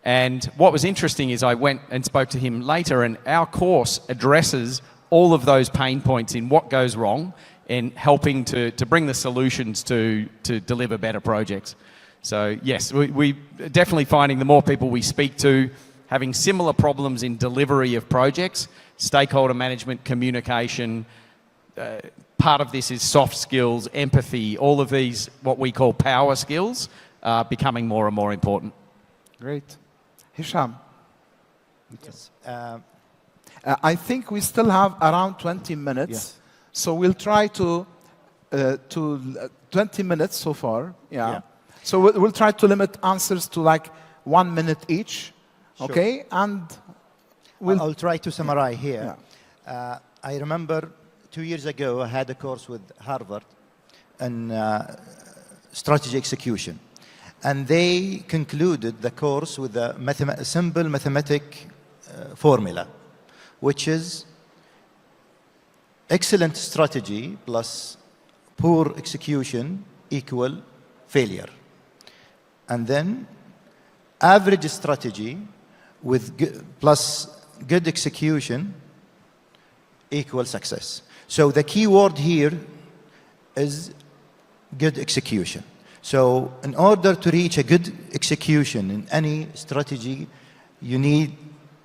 And what was interesting is I went and spoke to him later, and our course addresses all of those pain points in what goes wrong and helping to bring the solutions to deliver better projects. So yes, we definitely finding the more people we speak to having similar problems in delivery of projects, stakeholder management, communication, part of this is soft skills, empathy, all of these, what we call power skills, are becoming more and more important. Great. Hisham. Yes. I think we still have around 20 minutes. Yes. So we'll try to 20 minutes so far. Yeah. So we'll try to limit answers to like 1 minute each. Sure. Okay? And I'll try to summarize here. Yeah. I remember 2 years ago, I had a course with Harvard in strategy execution. And they concluded the course with a simple mathematic formula, which is excellent strategy plus poor execution equal failure. And then average strategy plus good execution equal success. So the key word here is good execution. So in order to reach a good execution in any strategy, you need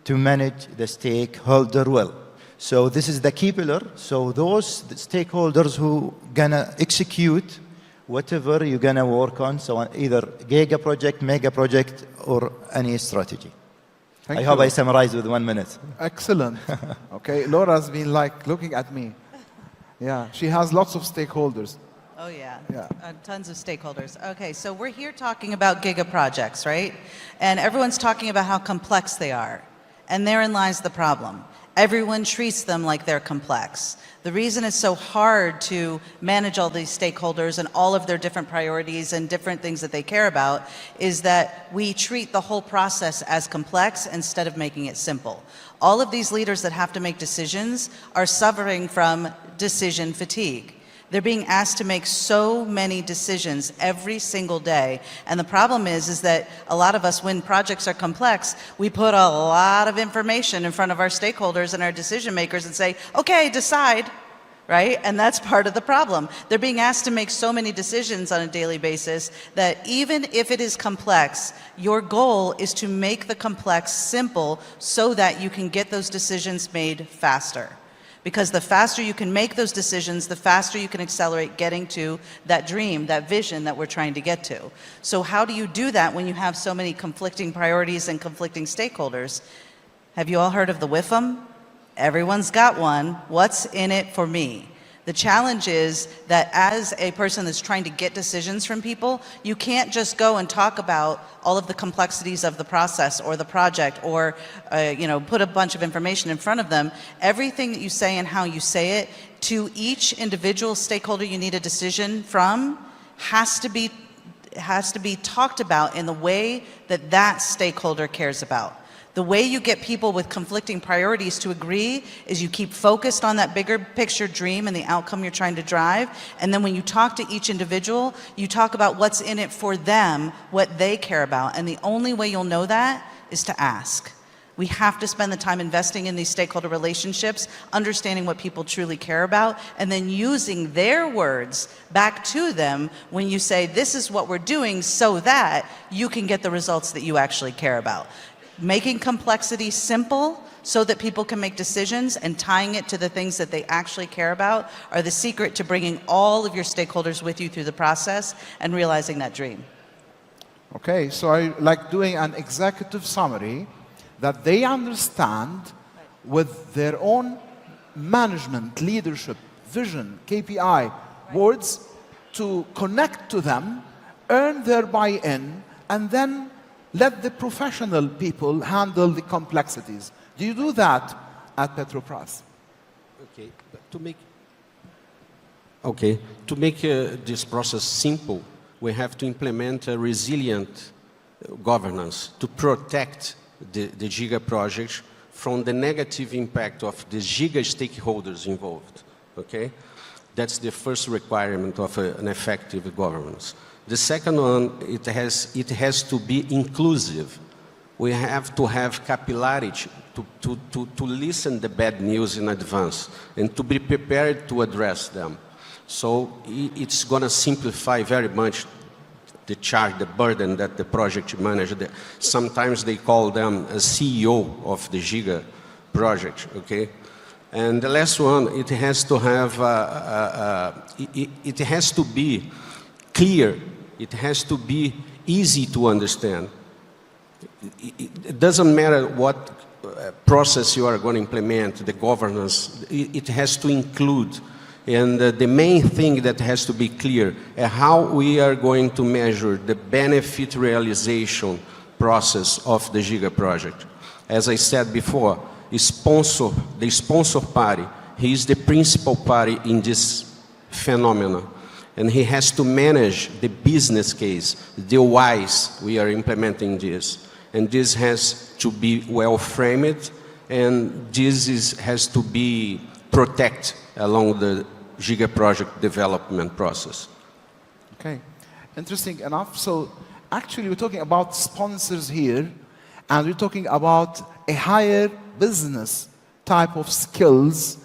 to manage the stakeholder well. So this is the key pillar. So those stakeholders who gonna execute whatever you're gonna work on, so either giga project, mega project, or any strategy. I hope I summarized with 1 minute. Excellent. Okay, Laura's been like looking at me. Yeah, she has lots of stakeholders. Oh, yeah. Yeah. Tons of stakeholders. Okay, so we're here talking about giga projects, right? And everyone's talking about how complex they are. And therein lies the problem. everyone treats them like they're complex. The reason it's so hard to manage all these stakeholders and all of their different priorities and different things that they care about is that we treat the whole process as complex instead of making it simple. All of these leaders that have to make decisions are suffering from decision fatigue. They're being asked to make so many decisions every single day. And the problem is that a lot of us, when projects are complex, we put a lot of information in front of our stakeholders and our decision makers and say, okay, decide, right? And that's part of the problem. They're being asked to make so many decisions on a daily basis that even if it is complex, your goal is to make the complex simple so that you can get those decisions made faster. Because the faster you can make those decisions, the faster you can accelerate getting to that dream, that vision that we're trying to get to. So how do you do that when you have so many conflicting priorities and conflicting stakeholders? Have you all heard of the WIFM? Everyone's got one. What's in it for me? The challenge is that as a person that's trying to get decisions from people, you can't just go and talk about all of the complexities of the process or the project or put a bunch of information in front of them. Everything that you say and how you say it to each individual stakeholder you need a decision from has to be talked about in the way that that stakeholder cares about. The way you get people with conflicting priorities to agree is you keep focused on that bigger picture dream and the outcome you're trying to drive. And then when you talk to each individual, you talk about what's in it for them, what they care about. And the only way you'll know that is to ask. We have to spend the time investing in these stakeholder relationships, understanding what people truly care about, and then using their words back to them when you say, this is what we're doing so that you can get the results that you actually care about. Making complexity simple so that people can make decisions and tying it to the things that they actually care about are the secret to bringing all of your stakeholders with you through the process and realizing that dream. Okay, so I like doing an executive summary that they understand with their own management, leadership, vision, KPI, words to connect to them, earn their buy-in, and then let the professional people handle the complexities. Do you do that at Petrobras? Okay, to make this process simple, we have to implement a resilient governance to protect the Giga project from the negative impact of the Giga stakeholders involved. Okay, that's the first requirement of an effective governance. The second one, it has to be inclusive. We have to have capillarity to listen the bad news in advance and to be prepared to address them. So it's going to simplify very much the charge, the burden that the project manager, sometimes they call them a CEO of the Giga project, okay? And the last one, it has to have, it has to be clear. It has to be easy to understand. It doesn't matter what process you are going to implement, the governance, it has to include. And the main thing that has to be clear is how we are going to measure the benefit realization process of the Giga project. As I said before, the sponsor party, he is the principal party in this phenomenon. And he has to manage the business case, the whys we are implementing this. And this has to be well framed, and this has to be protected along the Giga project development process. Okay, interesting enough. So actually we're talking about sponsors here, and we're talking about a higher business type of skills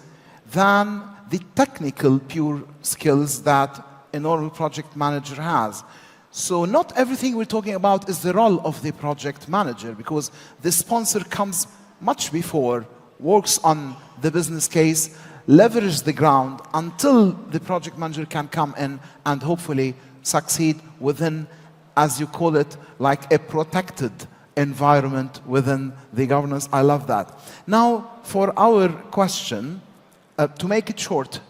than the technical pure skills that a normal project manager has. So not everything we're talking about is the role of the project manager, because the sponsor comes much before, works on the business case, leverage the ground until the project manager can come in and hopefully succeed within, as you call it, like a protected environment within the governance. I love that. Now, for our question, to make it short,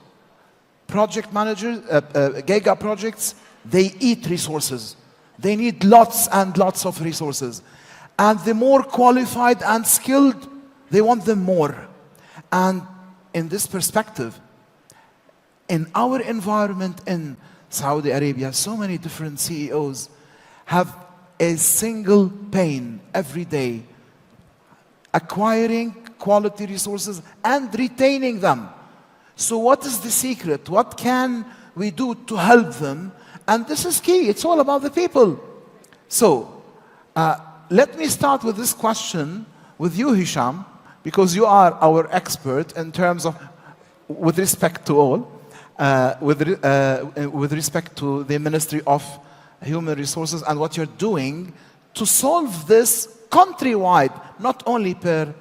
project managers, Giga projects, they eat resources. They need lots and lots of resources. And the more qualified and skilled, they want them more. And in this perspective, in our environment in Saudi Arabia, so many different CEOs have a single pain every day: acquiring quality resources and retaining them. So what is the secret? What can we do to help them? And this is key. It's all about the people. So let me start with this question with you, Hisham, because you are our expert in terms of, with respect to all, with respect to the Ministry of Human Resources and what you're doing to solve this countrywide, not only per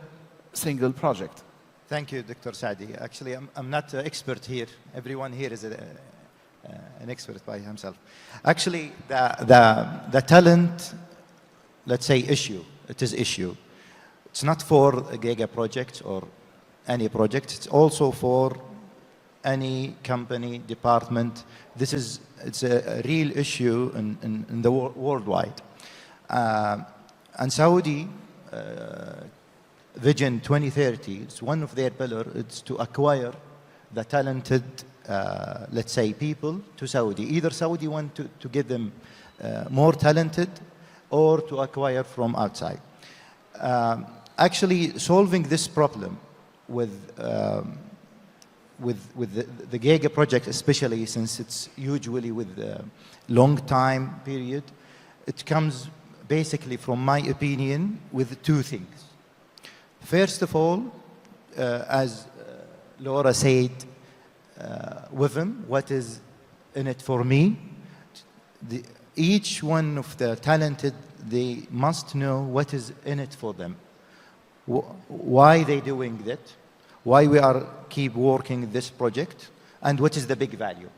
single project. Thank you, Dr. Saadi. Actually, I'm not an expert here. Everyone here is an expert by himself. Actually, the talent, let's say, issue, it is issue. It's not for a Giga project or any project. It's also for any company, department. It's a real issue in the worldwide. And Saudi Vision 2030, it's one of their pillars. It's to acquire the talented, let's say, people to Saudi. Either Saudi want to get them more talented or to acquire from outside. Actually, solving this problem with the Giga project, especially since it's usually with a long time period, it comes basically, from my opinion, with two things. First of all, as Laura said, with them, what is in it for me? Each one of the talented, they must know what is in it for them. Why they doing that? Why we are keep working this project? And what is the big value?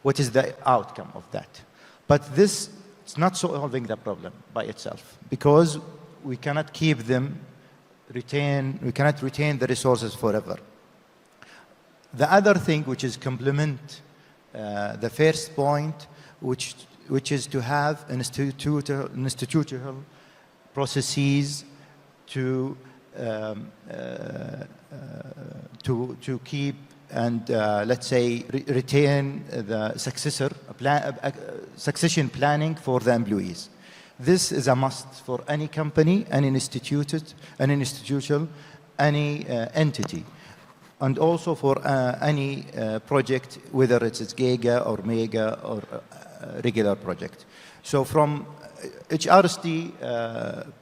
What is the outcome of that? But this, it's not solving the problem by itself, because we cannot keep them we cannot retain the resources forever. The other thing, which is complement the first point, which is to have institutional processes to keep and let's say retain the succession planning for the employees. This is a must for any company, any institution, any entity, and also for any project, whether it's Giga or Mega or regular project. So from HRSD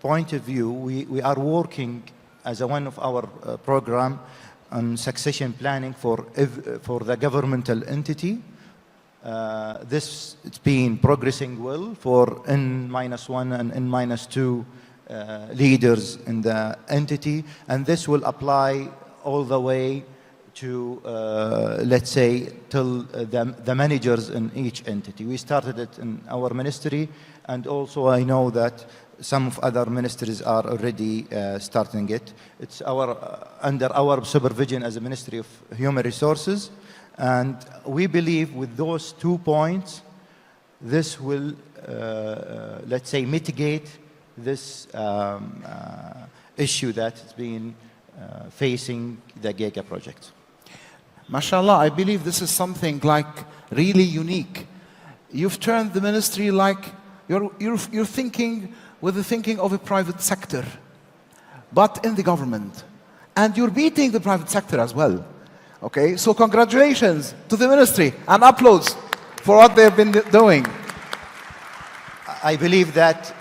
point of view, we are working as one of our program on succession planning for the governmental entity. It's been progressing well for N-1 and N-2 leaders in the entity, and this will apply all the way to, let's say, till the managers in each entity. We started it in our ministry, and also I know that some of other ministries are already starting it. It's under our supervision as a Ministry of Human Resources. And we believe with those 2 points, this will, let's say, mitigate this issue that has been facing the Giga project. MashaAllah, I believe this is something like really unique. You've turned the ministry like you're thinking with the thinking of a private sector, but in the government. And you're beating the private sector as well. Okay, so congratulations to the ministry and applause for what they've been doing. I believe that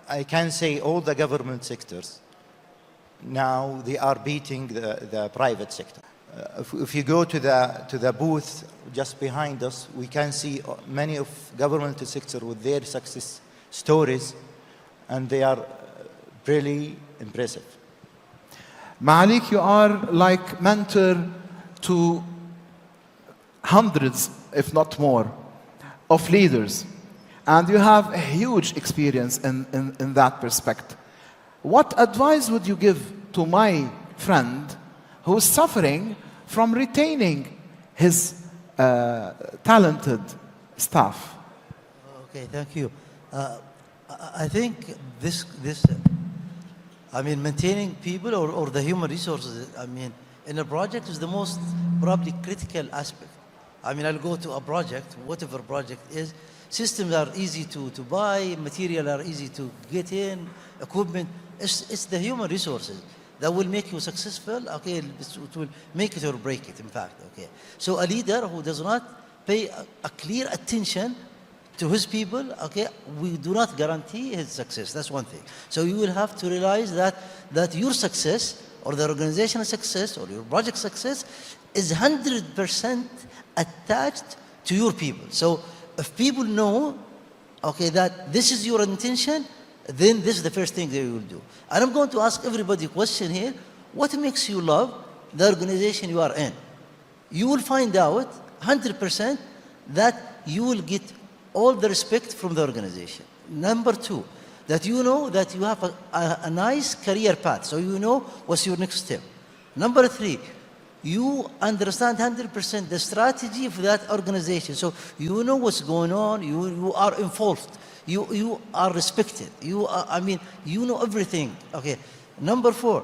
I can say all the government sectors, now they are beating the private sector. If you go to the booth just behind us, we can see many of government sector with their success stories, and they are really impressive. Malik, you are like mentor to hundreds, if not more, of leaders. And you have a huge experience in that perspective. What advice would you give to my friend who is suffering from retaining his talented staff? Okay, thank you. I think this I mean, maintaining people or the human resources, I mean, in a project is the most probably critical aspect. I mean, I'll go to a project, whatever project is, systems are easy to buy, material are easy to get in, equipment. It's the human resources that will make you successful, okay? It will make it or break it, in fact, okay? So a leader who does not pay a clear attention to his people, okay, we do not guarantee his success. That's one thing. So you will have to realize that your success or the organizational success or your project success is 100% attached to your people. So if people know, okay, that this is your intention, then this is the first thing they will do. And I'm going to ask everybody a question here. What makes you love the organization you are in? You will find out 100% that you will get all the respect from the organization. Number two, that you know that you have a nice career path, so you know what's your next step. Number three, you understand 100% the strategy of that organization, so you know what's going on, you are involved, you are respected, you know everything, okay. Number four,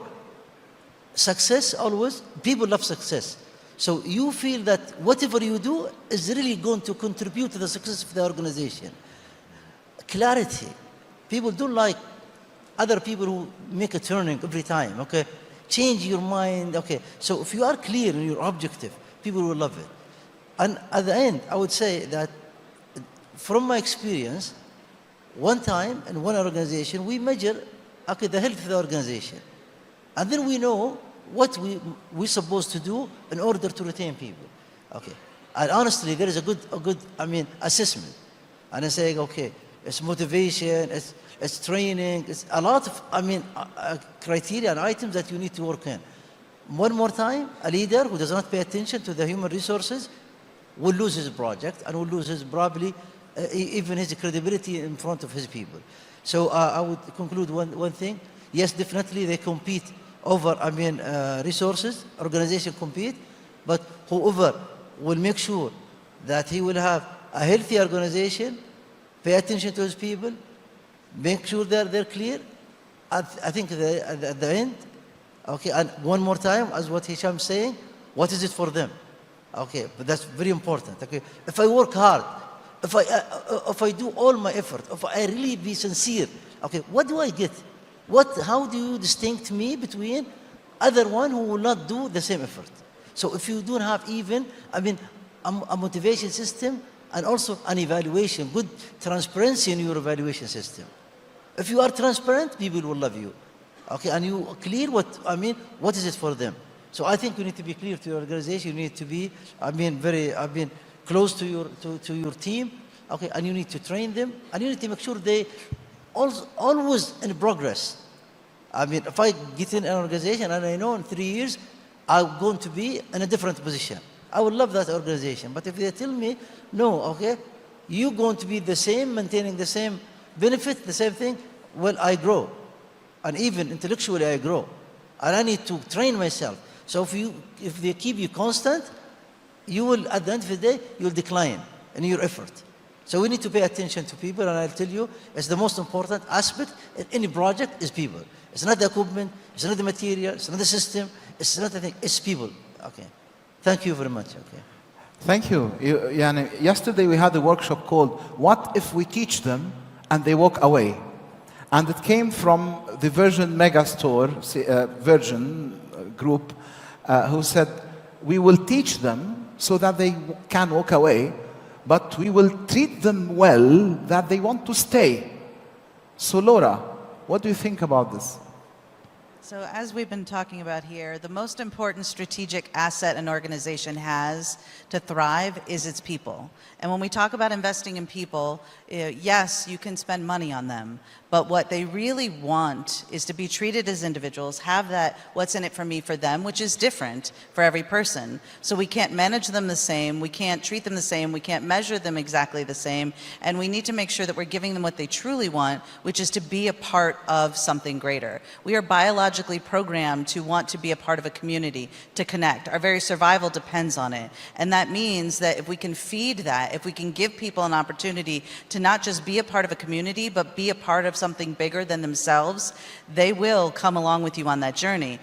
success always, people love success. So you feel that whatever you do is really going to contribute to the success of the organization. Clarity. People don't like other people who make a turning every time, okay? Change your mind, okay? So if you are clear in your objective, people will love it. And at the end, I would say that from my experience, one time in one organization, we measure, okay, the health of the organization. And then we know what we're supposed to do in order to retain people, okay? And honestly, there is a good assessment. And I say, okay, it's motivation, it's training, it's a lot of, criteria and items that you need to work in. One more time, a leader who does not pay attention to the human resources will lose his project and will lose his, probably, even his credibility in front of his people. So I would conclude one thing. Yes, definitely they compete over, resources, organization compete, but whoever will make sure that he will have a healthy organization, pay attention to his people, make sure they're clear, I think at the end, okay, and one more time, as what Hisham is saying, what is it for them? Okay, but that's very important, okay? If I work hard, if I do all my effort, if I really be sincere, okay, what do I get? How do you distinct me between other one who will not do the same effort? So if you don't have even, a motivation system and also an evaluation, good transparency in your evaluation system. If you are transparent, people will love you. Okay, and you are clear what is it for them? So I think you need to be clear to your organization, you need to be, very, close to your team, okay, and you need to train them, and you need to make sure they always in progress. If I get in an organization and I know in 3 years I'm going to be in a different position, I would love that organization. But if they tell me, no, okay, you're going to be the same, maintaining the same benefit, the same thing, well, I grow. And even intellectually, I grow. And I need to train myself. So if they keep you constant, you will, at the end of the day, you'll decline in your effort. So we need to pay attention to people, and I'll tell you, it's the most important aspect in any project is people. It's not the equipment, it's not the material, it's not the system, it's not the thing, it's people. Okay. Thank you very much. Okay. Thank you. Yesterday we had a workshop called What If We Teach Them and They Walk Away? And it came from the Virgin Megastore, Virgin group, who said, we will teach them so that they can walk away, but we will treat them well that they want to stay. So Laura, what do you think about this? So as we've been talking about here, the most important strategic asset an organization has to thrive is its people. And when we talk about investing in people, yes, you can spend money on them, but what they really want is to be treated as individuals, have that what's in it for me for them, which is different for every person. So we can't manage them the same, we can't treat them the same, we can't measure them exactly the same, and we need to make sure that we're giving them what they truly want, which is to be a part of something greater. We are biologically programmed to want to be a part of a community, to connect. Our very survival depends on it. And that means that if we can feed that, if we can give people an opportunity to not just be a part of a community, but be a part of something bigger than themselves, they will come along with you on that journey.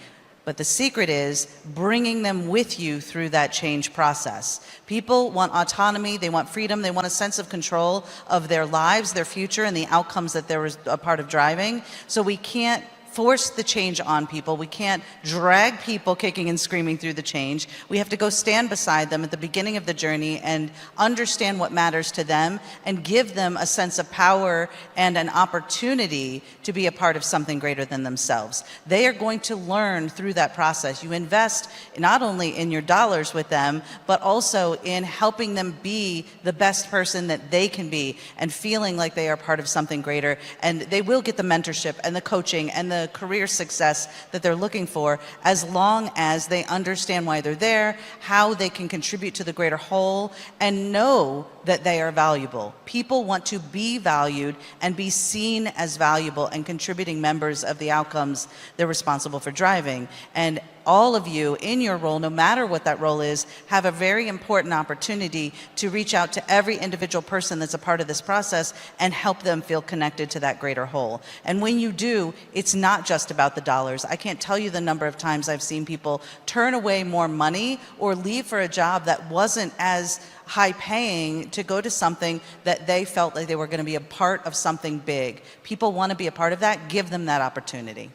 But the secret is bringing them with you through that change process. People want autonomy, they want freedom, they want a sense of control of their lives, their future, and the outcomes that they're a part of driving. So we can't force the change on people. We can't drag people kicking and screaming through the change. We have to go stand beside them at the beginning of the journey and understand what matters to them and give them a sense of power and an opportunity to be a part of something greater than themselves. They are going to learn through that process. You invest not only in your dollars with them, but also in helping them be the best person that they can be and feeling like they are part of something greater. And they will get the mentorship and the coaching and the career success that they're looking for, as long as they understand why they're there, how they can contribute to the greater whole, and know that they are valuable. People want to be valued and be seen as valuable and contributing members of the outcomes they're responsible for driving. And all of you in your role, no matter what that role is, have a very important opportunity to reach out to every individual person that's a part of this process and help them feel connected to that greater whole. And when you do, it's not just about the dollars. I can't tell you the number of times I've seen people turn away more money or leave for a job that wasn't as high paying to go to something that they felt like they were going to be a part of something big. People want to be a part of that. Give them that opportunity.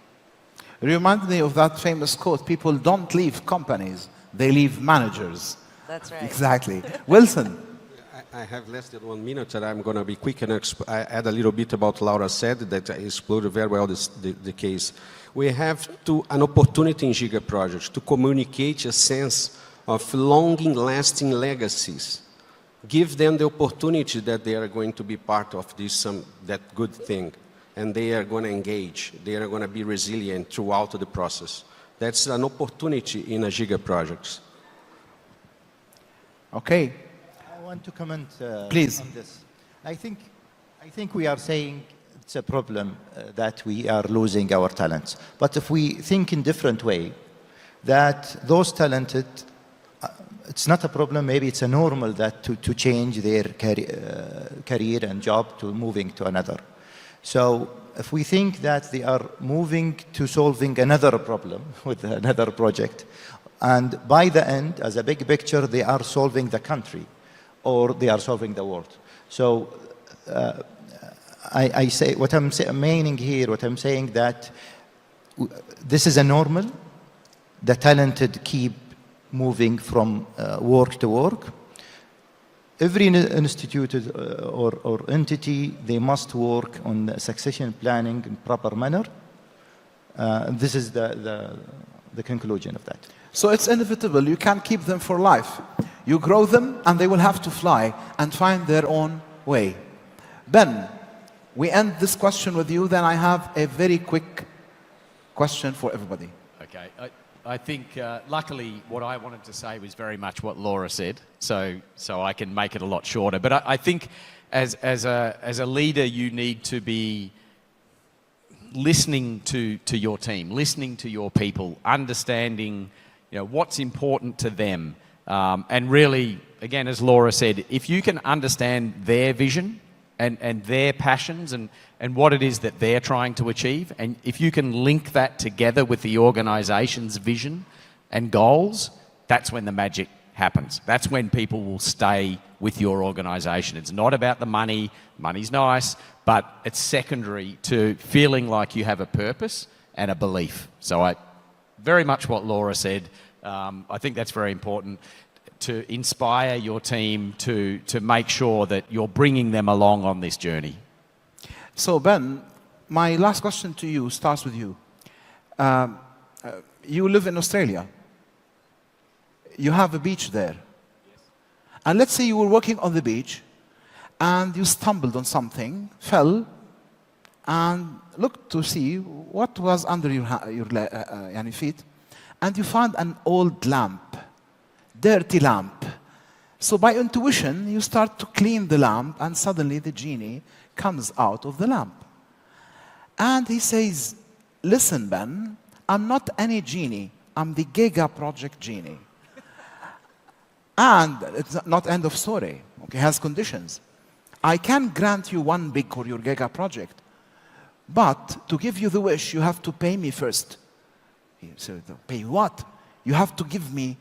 It reminds me of that famous quote, people don't leave companies, they leave managers. That's right. Exactly. Wilson. I have less than 1 minute, and I'm going to be quick and add a little bit about Laura said that exploded very well the case. We have an opportunity in Giga Projects to communicate a sense of long-lasting legacies. Give them the opportunity that they are going to be part of this that good thing, and they are going to engage. They are going to be resilient throughout the process. That's an opportunity in a Giga Projects. Okay. I want to comment Please. on this. I think we are saying it's a problem that we are losing our talents. But if we think in different way, that those talented, it's not a problem, maybe it's a normal that to change their career and job to moving to another. So if we think that they are moving to solving another problem with another project, and by the end, as a big picture, they are solving the country, or they are solving the world. So I say, what I'm meaning here, what I'm saying that this is a normal, the talented keep moving from work to work. Every institute or entity, they must work on succession planning in proper manner. This is the conclusion of that. So it's inevitable. You can't keep them for life. You grow them, and they will have to fly and find their own way. Ben, we end this question with you. Then I have a very quick question for everybody. Okay. I think, luckily, what I wanted to say was very much what Laura said, so I can make it a lot shorter. But I think as a leader, you need to be listening to your team, listening to your people, understanding what's important to them. And really, again, as Laura said, if you can understand their vision and their passions and what it is that they're trying to achieve, and if you can link that together with the organisation's vision and goals, that's when the magic happens. That's when people will stay with your organisation. It's not about the money. Money's nice, but it's secondary to feeling like you have a purpose and a belief. So very much what Laura said. I think that's very important, to inspire your team to make sure that you're bringing them along on this journey. So Ben, my last question to you starts with you. You live in Australia. You have a beach there. Yes. And let's say you were walking on the beach and you stumbled on something, fell, and looked to see what was under your feet, and you found an old lamp, dirty lamp. So by intuition, you start to clean the lamp, and suddenly the genie comes out of the lamp. And he says, listen, Ben, I'm not any genie. I'm the Giga Project genie. And it's not end of story. Okay, has conditions. I can grant you one big for your Giga Project, but to give you the wish, you have to pay me first. So, pay what? You have to give me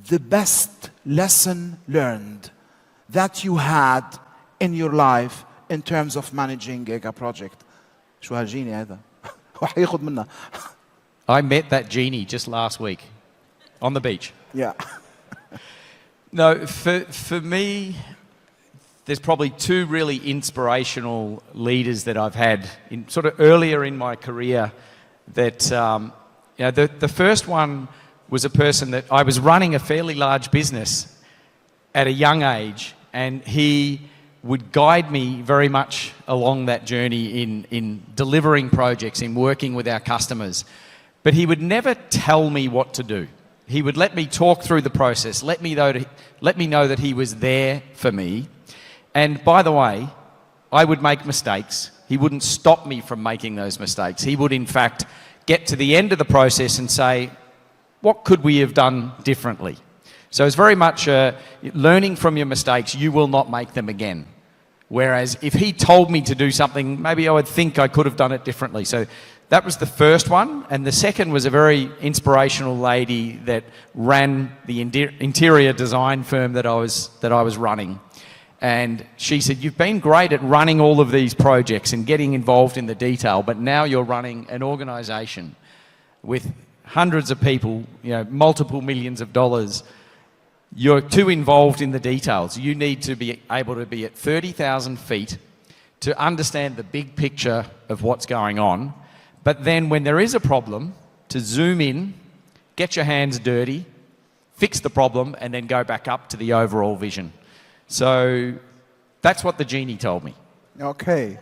the best lesson learned that you had in your life in terms of managing Giga project. شو هالجيني هذا؟ وحياخد منا. I met that genie just last week on the beach. Yeah. No, for me, there's probably two really inspirational leaders that I've had in sort of earlier in my career. That you know, the first one was a person that I was running a fairly large business at a young age, and he would guide me very much along that journey in delivering projects, in working with our customers. But he would never tell me what to do. He would let me talk through the process, let me know that he was there for me. And by the way, I would make mistakes. He wouldn't stop me from making those mistakes. He would, in fact, get to the end of the process and say, what could we have done differently? So it's very much learning from your mistakes, you will not make them again. Whereas if he told me to do something, maybe I would think I could have done it differently. So that was the first one. And the second was a very inspirational lady that ran the interior design firm that I was running. And she said, you've been great at running all of these projects and getting involved in the detail, but now you're running an organization with hundreds of people, you know, multiple millions of dollars. You're too involved in the details. You need to be able to be at 30,000 feet to understand the big picture of what's going on. But then when there is a problem, to zoom in, get your hands dirty, fix the problem, and then go back up to the overall vision. So that's what the genie told me. Okay.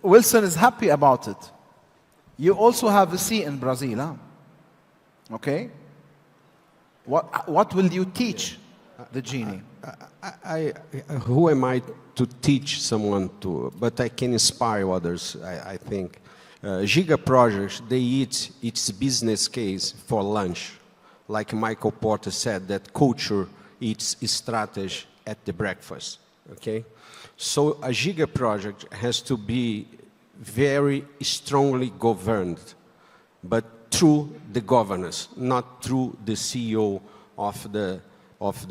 Wilson is happy about it. You also have a seat in Brazil, huh? Okay. What will you teach the genie? Who am I to teach someone to? But I can inspire others, I think. Giga projects, they eat its business case for lunch. Like Michael Porter said, that culture eats strategy at the breakfast, okay? So a Giga project has to be very strongly governed, but through the governance, not through the CEO of the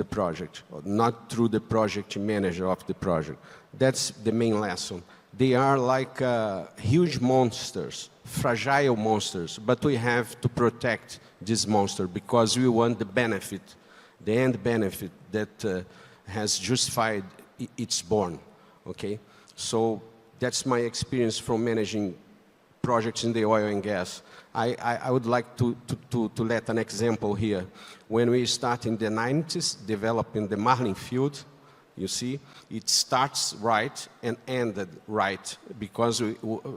project, or not through the project manager of the project. That's the main lesson. They are like huge monsters, fragile monsters, but we have to protect this monster because we want the benefit, the end benefit that has justified its born, okay? So that's my experience from managing projects in the oil and gas. I would like to let an example here. When we start in the 90s developing the Marlin field, you see, it starts right and ended right because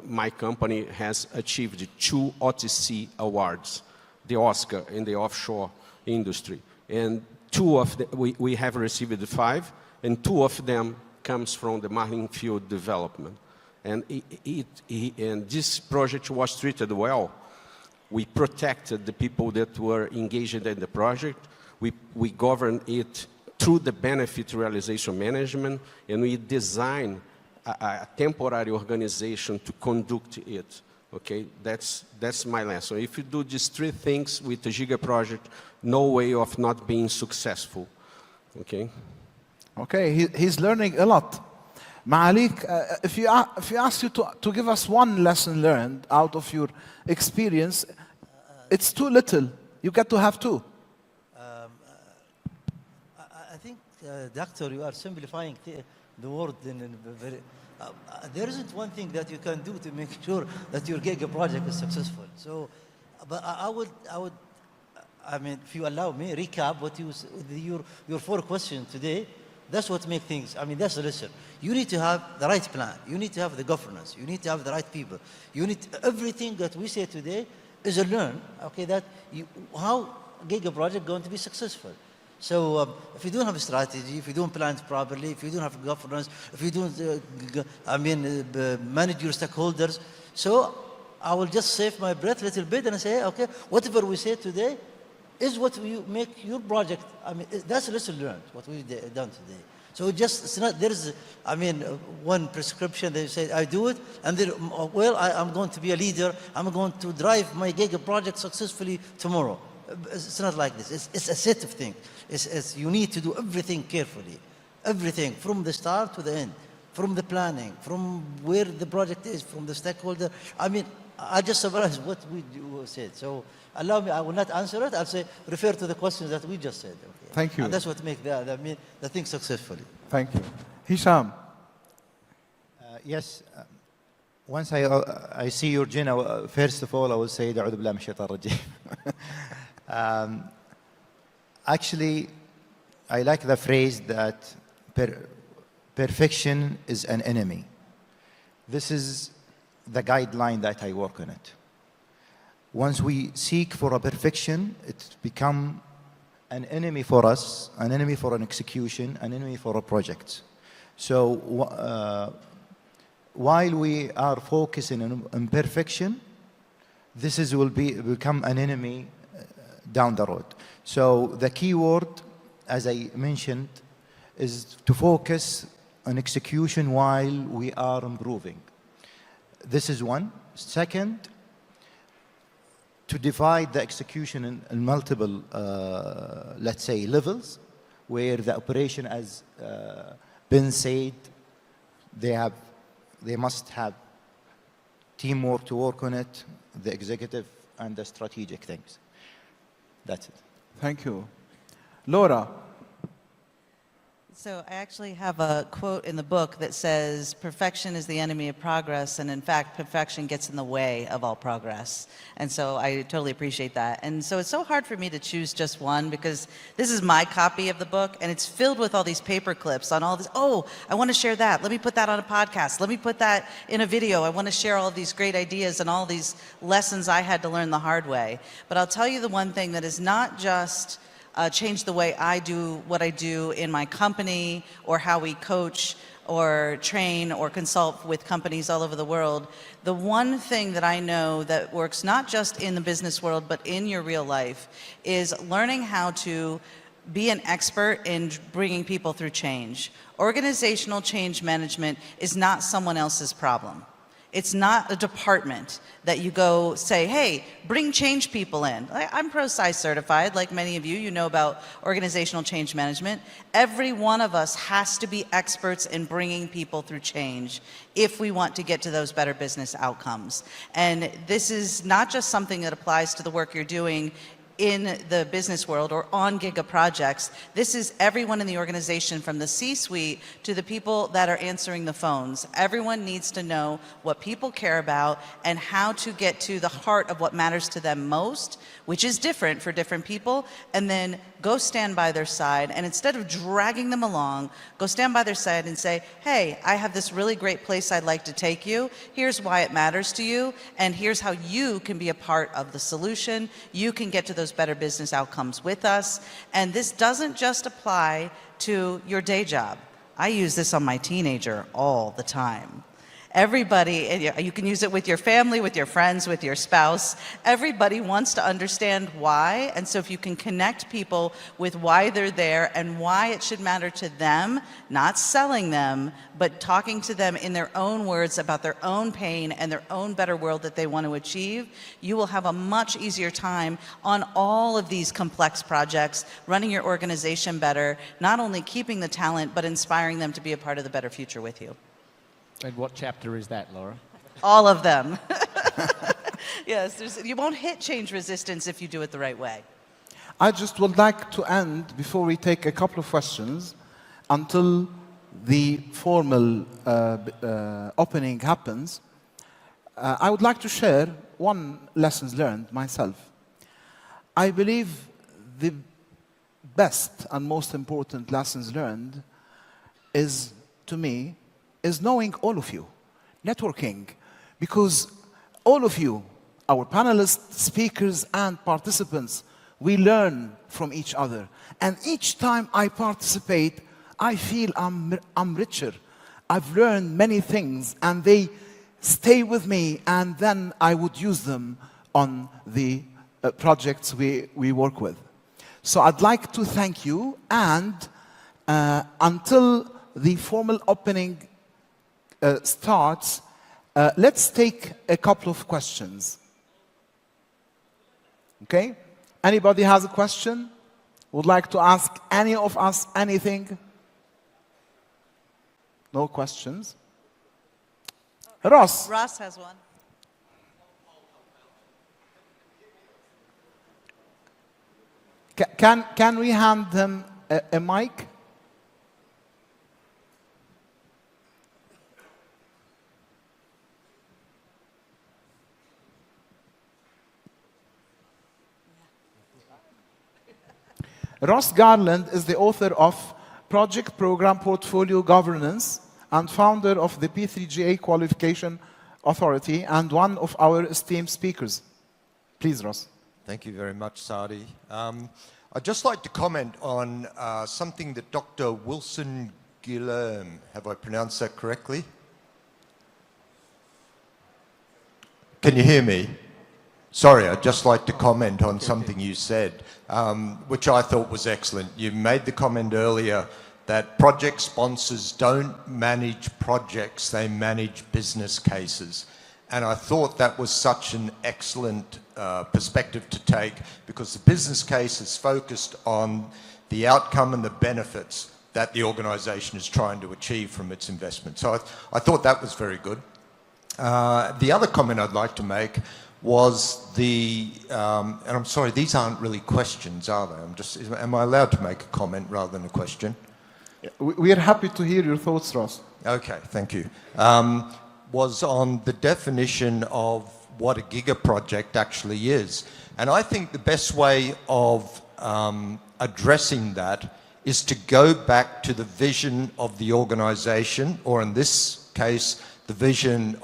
my company has achieved 2 OTC awards, the Oscar in the offshore industry. And 2 of them, we have received 5, and 2 of them comes from the Marlin field development. And and this project was treated well. We protected the people that were engaged in the project. We governed it through the benefit realization management, and we designed a temporary organization to conduct it. Okay, that's my lesson. If you do these 3 things with the Giga project, no way of not being successful. Okay. Okay, he's learning a lot. Malik, if you ask you to give us one lesson learned out of your experience, it's too little. You get to have 2. I think, Doctor, you are simplifying the word in a very... there isn't one thing that you can do to make sure that your Giga project is successful. So, but I would, I mean, if you allow me, recap what your 4 questions today. That's what makes things, I mean, that's the lesson. You need to have the right plan. You need to have the governance. You need to have the right people. You need, everything that we say today is a learn, okay, that how Giga project going to be successful. So if you don't have a strategy, if you don't plan properly, if you don't have governance, if you don't, manage your stakeholders. So I will just save my breath a little bit and say, okay, whatever we say today is what you make your project. I mean, that's a lesson learned, what we've done today. So it's not, there's, I mean, one prescription, they say, I do it, and then, well, I'm going to be a leader, I'm going to drive my Giga project successfully tomorrow. It's not like this. It's a set of things. You need to do everything carefully. Everything, from the start to the end, from the planning, from where the project is, from the stakeholder. I mean, I just summarized what we said. So allow me, I will not answer it. I'll say, refer to the questions that we just said. Okay? Thank you. And that's what makes the thing successfully. Thank you. Hisham. Yes. Once I see your gin, first of all, I will say, أعوذ بالله من الشيطان الرجيم. Actually, I like the phrase that perfection is an enemy. This is the guideline that I work on it. Once we seek for a perfection, it becomes an enemy for us, an enemy for an execution, an enemy for a project. So while we are focusing on perfection, this will become an enemy down the road. So the key word, as I mentioned, is to focus on execution while we are improving. This is one. Second, to divide the execution in multiple, let's say, levels, where the operation, as Ben said, they must have teamwork to work on it, the executive and the strategic things. That's it. Thank you. Laura. So I actually have a quote in the book that says, perfection is the enemy of progress, and in fact, perfection gets in the way of all progress. And so I totally appreciate that. And so it's so hard for me to choose just one, because this is my copy of the book, and it's filled with all these paper clips on all this. Oh, I want to share that. Let me put that on a podcast. Let me put that in a video. I want to share all of these great ideas and all these lessons I had to learn the hard way. But I'll tell you the one thing that is not just change the way I do what I do in my company, or how we coach or train or consult with companies all over the world. The one thing that I know that works not just in the business world but in your real life is learning how to be an expert in bringing people through change. Organizational change management is not someone else's problem. It's not a department that you go say, hey, bring change people in. I'm ProSci certified, like many of you. You know about organizational change management. Every one of us has to be experts in bringing people through change if we want to get to those better business outcomes. And this is not just something that applies to the work you're doing in the business world or on Giga projects. This is everyone in the organization, from the C-suite to the people that are answering the phones. Everyone needs to know what people care about and how to get to the heart of what matters to them most, which is different for different people, and then go stand by their side, and instead of dragging them along, go stand by their side and say, hey, I have this really great place I'd like to take you. Here's why it matters to you, and here's how you can be a part of the solution. You can get to those better business outcomes with us. And this doesn't just apply to your day job. I use this on my teenager all the time. Everybody, you can use it with your family, with your friends, with your spouse. Everybody wants to understand why. And so if you can connect people with why they're there and why it should matter to them, not selling them, but talking to them in their own words about their own pain and their own better world that they want to achieve, you will have a much easier time on all of these complex projects, running your organization better, not only keeping the talent, but inspiring them to be a part of the better future with you. And what chapter is that, Laura? All of them. Yes, you won't hit change resistance if you do it the right way. I just would like to end, before we take a couple of questions, until the formal opening happens, I would like to share one lessons learned myself. I believe the best and most important lessons learned is, to me, is knowing all of you, networking, because all of you, our panelists, speakers, and participants, we learn from each other. And each time I participate, I feel I'm richer. I've learned many things, and they stay with me, and then I would use them on the projects we work with. So I'd like to thank you, and until the formal opening starts, let's take a couple of questions. Okay? Anybody has a question? Would like to ask any of us anything? No questions? Ross. Ross has one. Can we hand him a mic? Ross Garland is the author of Project Program Portfolio Governance and founder of the P3GA Qualification Authority and one of our esteemed speakers. Please, Ross. Thank you very much, Saadi. I'd just like to comment on something that Dr. Wilson Guilherme, have I pronounced that correctly? Can you hear me? Sorry, I'd just like to comment on something you said, which I thought was excellent. You made the comment earlier that project sponsors don't manage projects, they manage business cases. And I thought that was such an excellent perspective to take, because the business case is focused on the outcome and the benefits that the organisation is trying to achieve from its investment. So I thought that was very good. The other comment I'd like to make was and I'm sorry, these aren't really questions, are they? Am I allowed to make a comment rather than a question? We are happy to hear your thoughts, Ross. Okay, thank you. Was on the definition of what a giga project actually is. And I think the best way of addressing that is to go back to the vision of the organisation, or in this case, the vision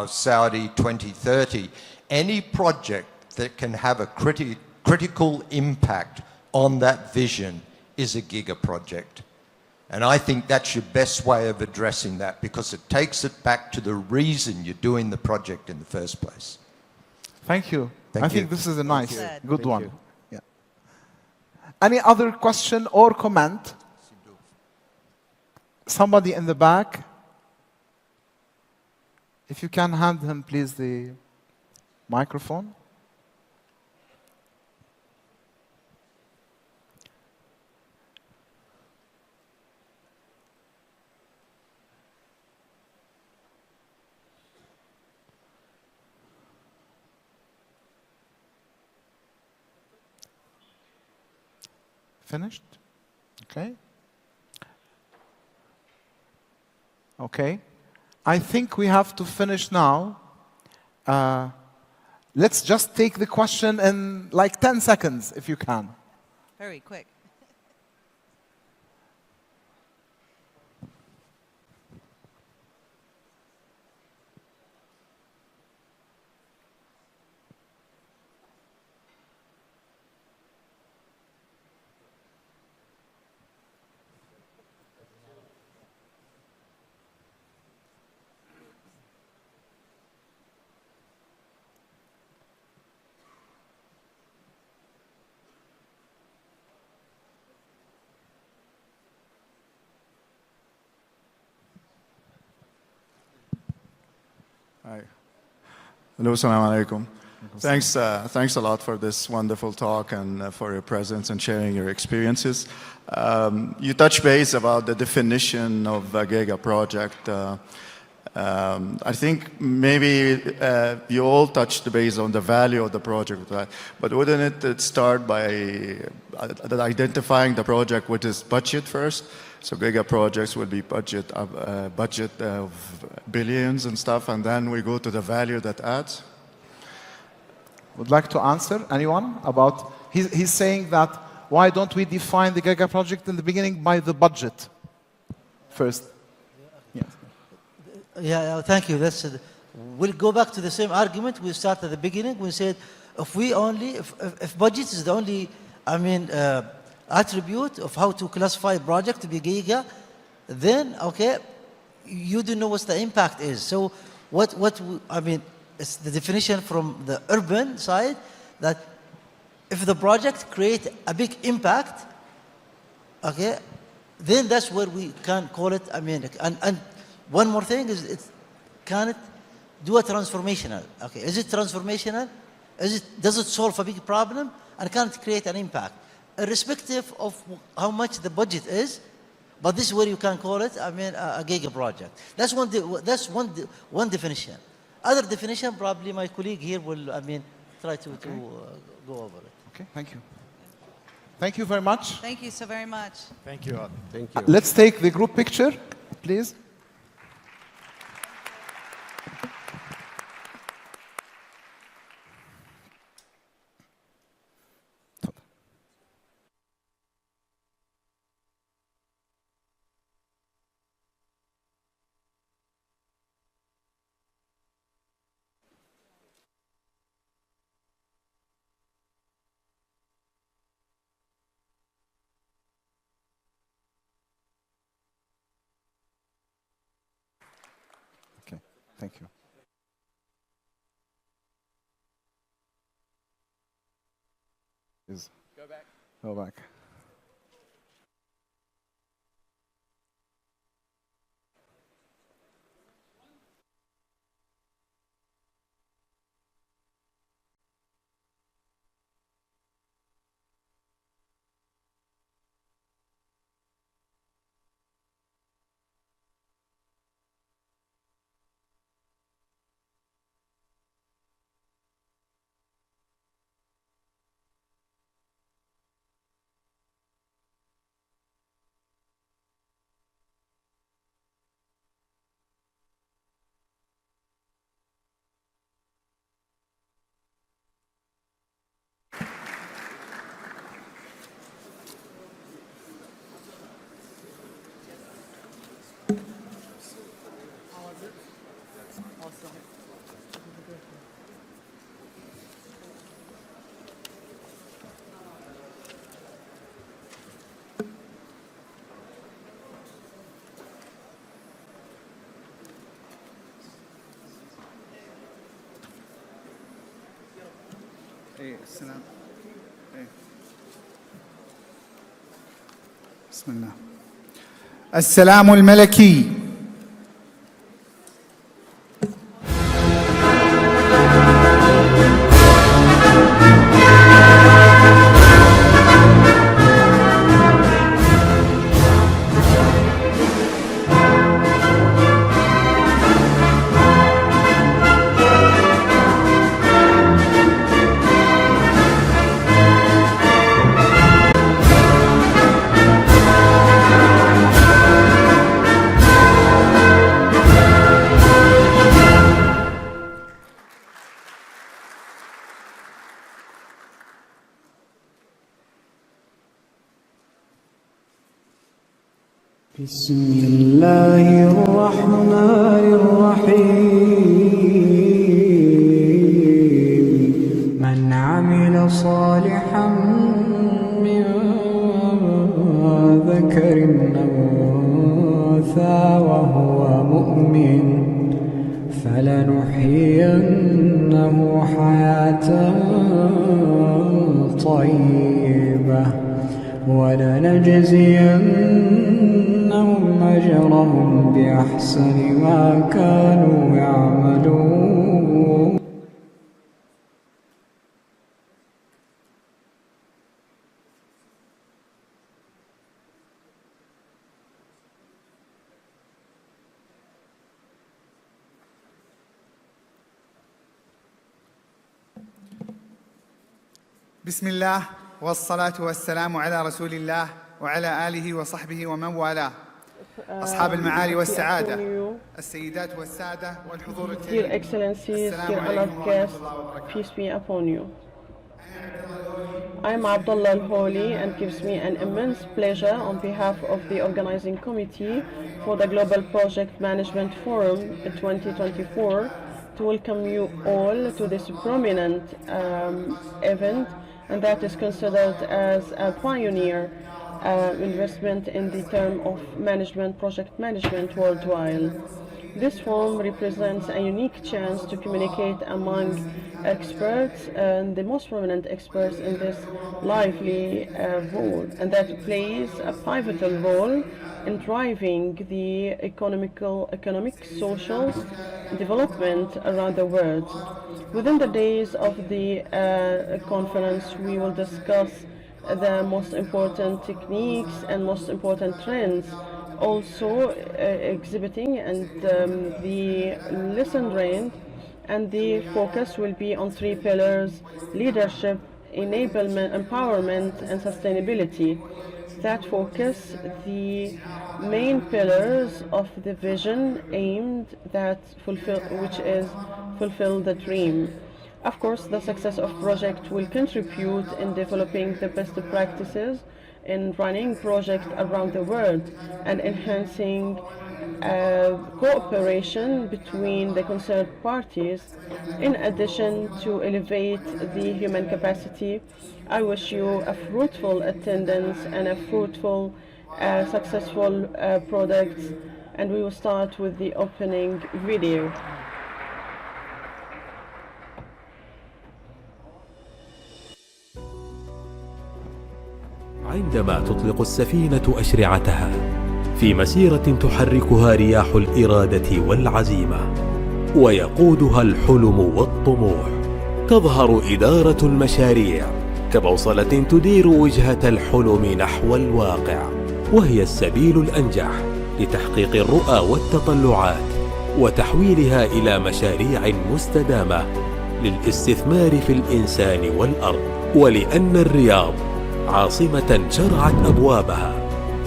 Saudi 2030. Any project that can have a critical impact on that vision is a giga project. And I think that's your best way of addressing that, because it takes it back to the reason you're doing the project in the first place. Thank you. Thank I you. think this is a nice, good Thank one. you. Yeah. Any other question or comment? Somebody in the back? If you can hand him, please, the microphone. Finished? Okay. Okay. I think we have to finish now. Let's just take the question in like 10 seconds, if you can. Very quick. Hi. Hello, assalamu alaikum. Thanks a lot for this wonderful talk and for your presence and sharing your experiences. You touched base about the definition of a giga project. I think maybe you all touched base on the value of the project, but wouldn't it start by identifying the project with its budget first? So giga projects will be budget of billions and stuff, and then we go to the value that adds. Would like to answer anyone about? He's saying that why don't we define the giga project in the beginning by the budget first? Yes. Yeah, thank you. We'll go back to the same argument we started at the beginning. We said if budget is the only, attribute of how to classify a project to be giga, then okay, you don't know what the impact is. So it's the definition from the urban side that if the project create a big impact, okay, then that's where we can call it, I mean, and one more thing is, can it do a transformational? Okay, is it transformational? Does it solve a big problem? And can it create an impact? Irrespective of how much the budget is, but this is where you can call it, I mean, a giga project. That's one definition. Other definition, probably my colleague here will, I mean, try to go over it. Okay, thank you. Thank you very much. Thank you so very much. Thank you. Thank you. Let's take the group picture, please. Okay, thank you. Go back. Go back. السلام. بسم الله. السلام الملكي. بسم الله الرحمن الرحيم من عمل صالحا من ذكر أو أنثى وهو مؤمن فلنحيينه حياة طيبة ولنجزينهم أجرهم بأحسن ما كانوا يعملون. بسم الله والصلاة والسلام على رسول الله وعلى آله وصحبه ومن والاه. أصحاب المعالي والسعادة، السيدات والسادة والحضور الكريم. Dear Excellencies, dear honored guests, peace be upon you. I am Abdullah Al-Holi, and gives me an immense pleasure on behalf of the organizing committee for the Global Project Management Forum 2024 to welcome you all to this prominent event, and that is considered as a pioneer investment in the term of management, project management worldwide. This forum represents a unique chance to communicate among experts and the most prominent experts in this lively role, and that plays a pivotal role in driving the economic, social development around the world. Within the days of the conference, we will discuss the most important techniques and most important trends, also exhibiting and the lesson learned, and the focus will be on three pillars: leadership, enablement, empowerment, and sustainability. That focus the main pillars of the vision aimed that which is fulfill the dream. Of course, the success of project will contribute in developing the best practices in running projects around the world and enhancing cooperation between the concerned parties. In addition to elevate the human capacity, I wish you a fruitful attendance and a fruitful, successful products. And we will start with the opening video. عندما تطلق السفينة أشرعتها في مسيرة تحركها رياح الإرادة والعزيمة ويقودها الحلم والطموح، تظهر إدارة المشاريع كبوصلة تدير وجهة الحلم نحو الواقع، وهي السبيل الأنجح لتحقيق الرؤى والتطلعات وتحويلها إلى مشاريع مستدامة للاستثمار في الإنسان والأرض. ولأن الرياض عاصمة شرعت أبوابها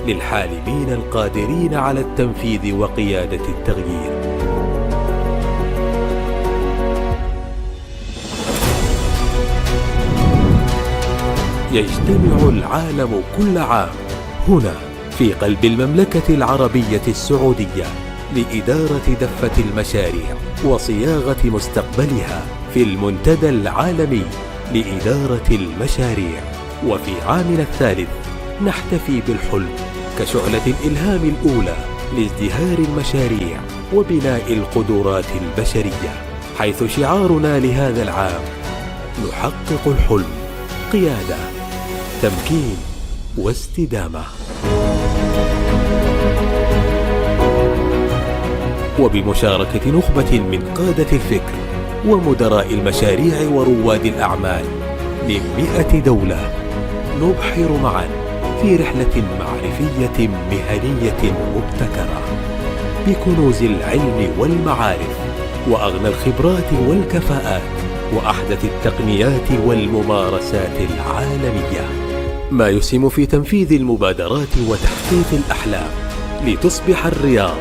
للحالمين القادرين على التنفيذ وقيادة التغيير. يجتمع العالم كل عام هنا في قلب المملكة العربية السعودية لإدارة دفة المشاريع وصياغة مستقبلها في المنتدى العالمي لإدارة المشاريع. وفي عامنا الثالث نحتفي بالحلم كشعلة الإلهام الأولى لازدهار المشاريع وبناء القدرات البشرية، حيث شعارنا لهذا العام: نحقق الحلم، قيادة، تمكين واستدامة. وبمشاركة نخبة من قادة الفكر ومدراء المشاريع ورواد الأعمال من 100 دولة، نبحر معا في رحلة معرفية مهنية مبتكرة بكنوز العلم والمعارف وأغنى الخبرات والكفاءات وأحدث التقنيات والممارسات العالمية، ما يسهم في تنفيذ المبادرات وتحقيق الأحلام لتصبح الرياض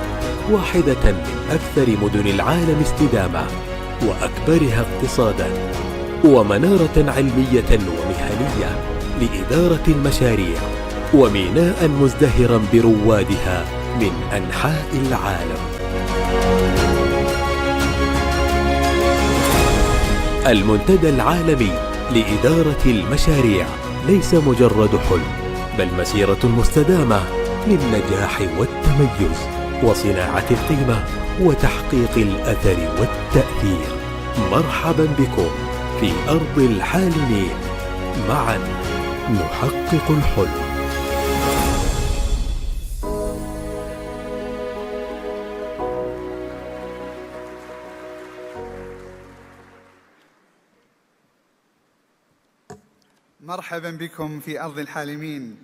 واحدة من أكثر مدن العالم استدامة وأكبرها اقتصادا، ومنارة علمية ومهنية لإدارة المشاريع، وميناء مزدهرا بروادها من أنحاء العالم. المنتدى العالمي لإدارة المشاريع ليس مجرد حلم، بل مسيرة مستدامة للنجاح والتميز وصناعة القيمة وتحقيق الأثر والتأثير. مرحبا بكم في أرض الحالمين، معا نحقق الحلم. مرحبا بكم في أرض الحالمين.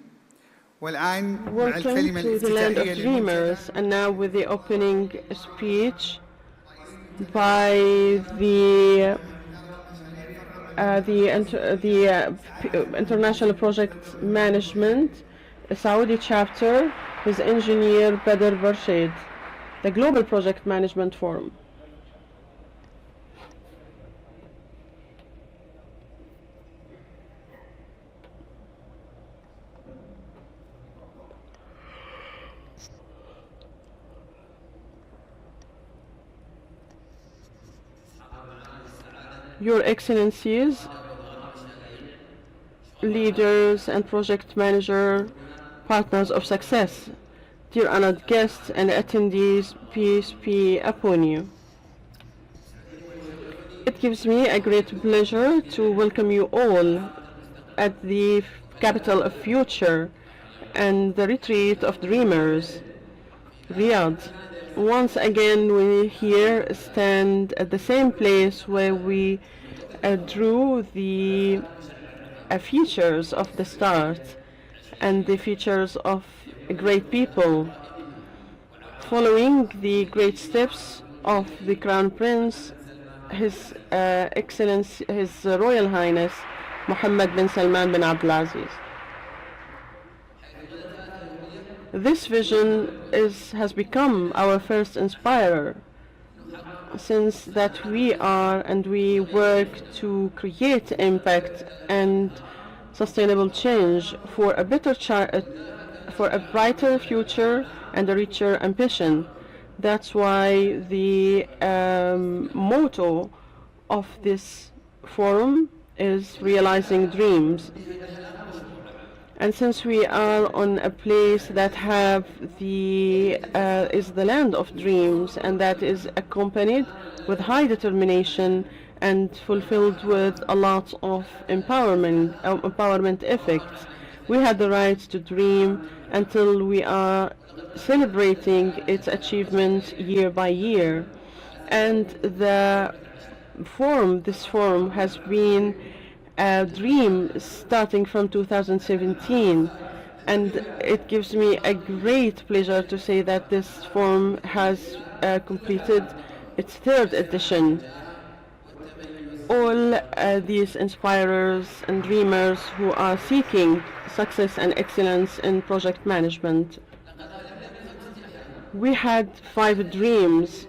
والآن مع Welcome الكلمة to the land of الافتتاحية dreamers, and now with the opening speech by the International Project Management Saudi chapter with engineer Badr Barshid, the Global Project Management Forum. Your Excellencies, leaders and project manager, partners of success, Dear honored guests and attendees, peace be upon you. It gives me a great pleasure to welcome you all at the capital of future and the retreat of dreamers, Riyadh. Once again, we here stand at the same place where we drew the features of the start and the features of great people, following the great steps of the Crown Prince, His Excellency, His Royal Highness Mohammed bin Salman bin Abdulaziz. This vision has become our first inspirer, since that we are and we work to create impact and sustainable change for a better for a brighter future and a richer ambition. That's why the motto of this forum is realizing dreams. And since we are on a place that have is the land of dreams, and that is accompanied with high determination and fulfilled with a lot of empowerment effects, we had the right to dream until we are celebrating its achievement year by year. And this forum has been a dream starting from 2017, and it gives me a great pleasure to say that this forum has completed its third edition. All these inspirers and dreamers who are seeking success and excellence in project management. We had 5 dreams.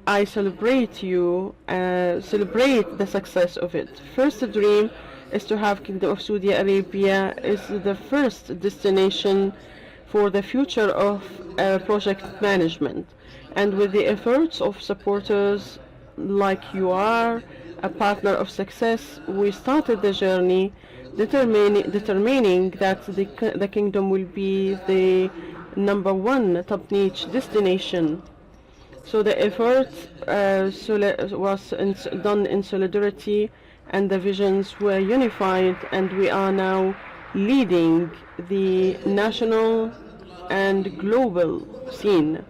I celebrate you, celebrate the success of it. First dream is to have Kingdom of Saudi Arabia is the first destination for the future of project management. And with the efforts of supporters like you are, a partner of success, we started the journey determining that the kingdom will be the #1 top niche destination. So the effort was done in solidarity, and the visions were unified, and we are now leading the national and global scene.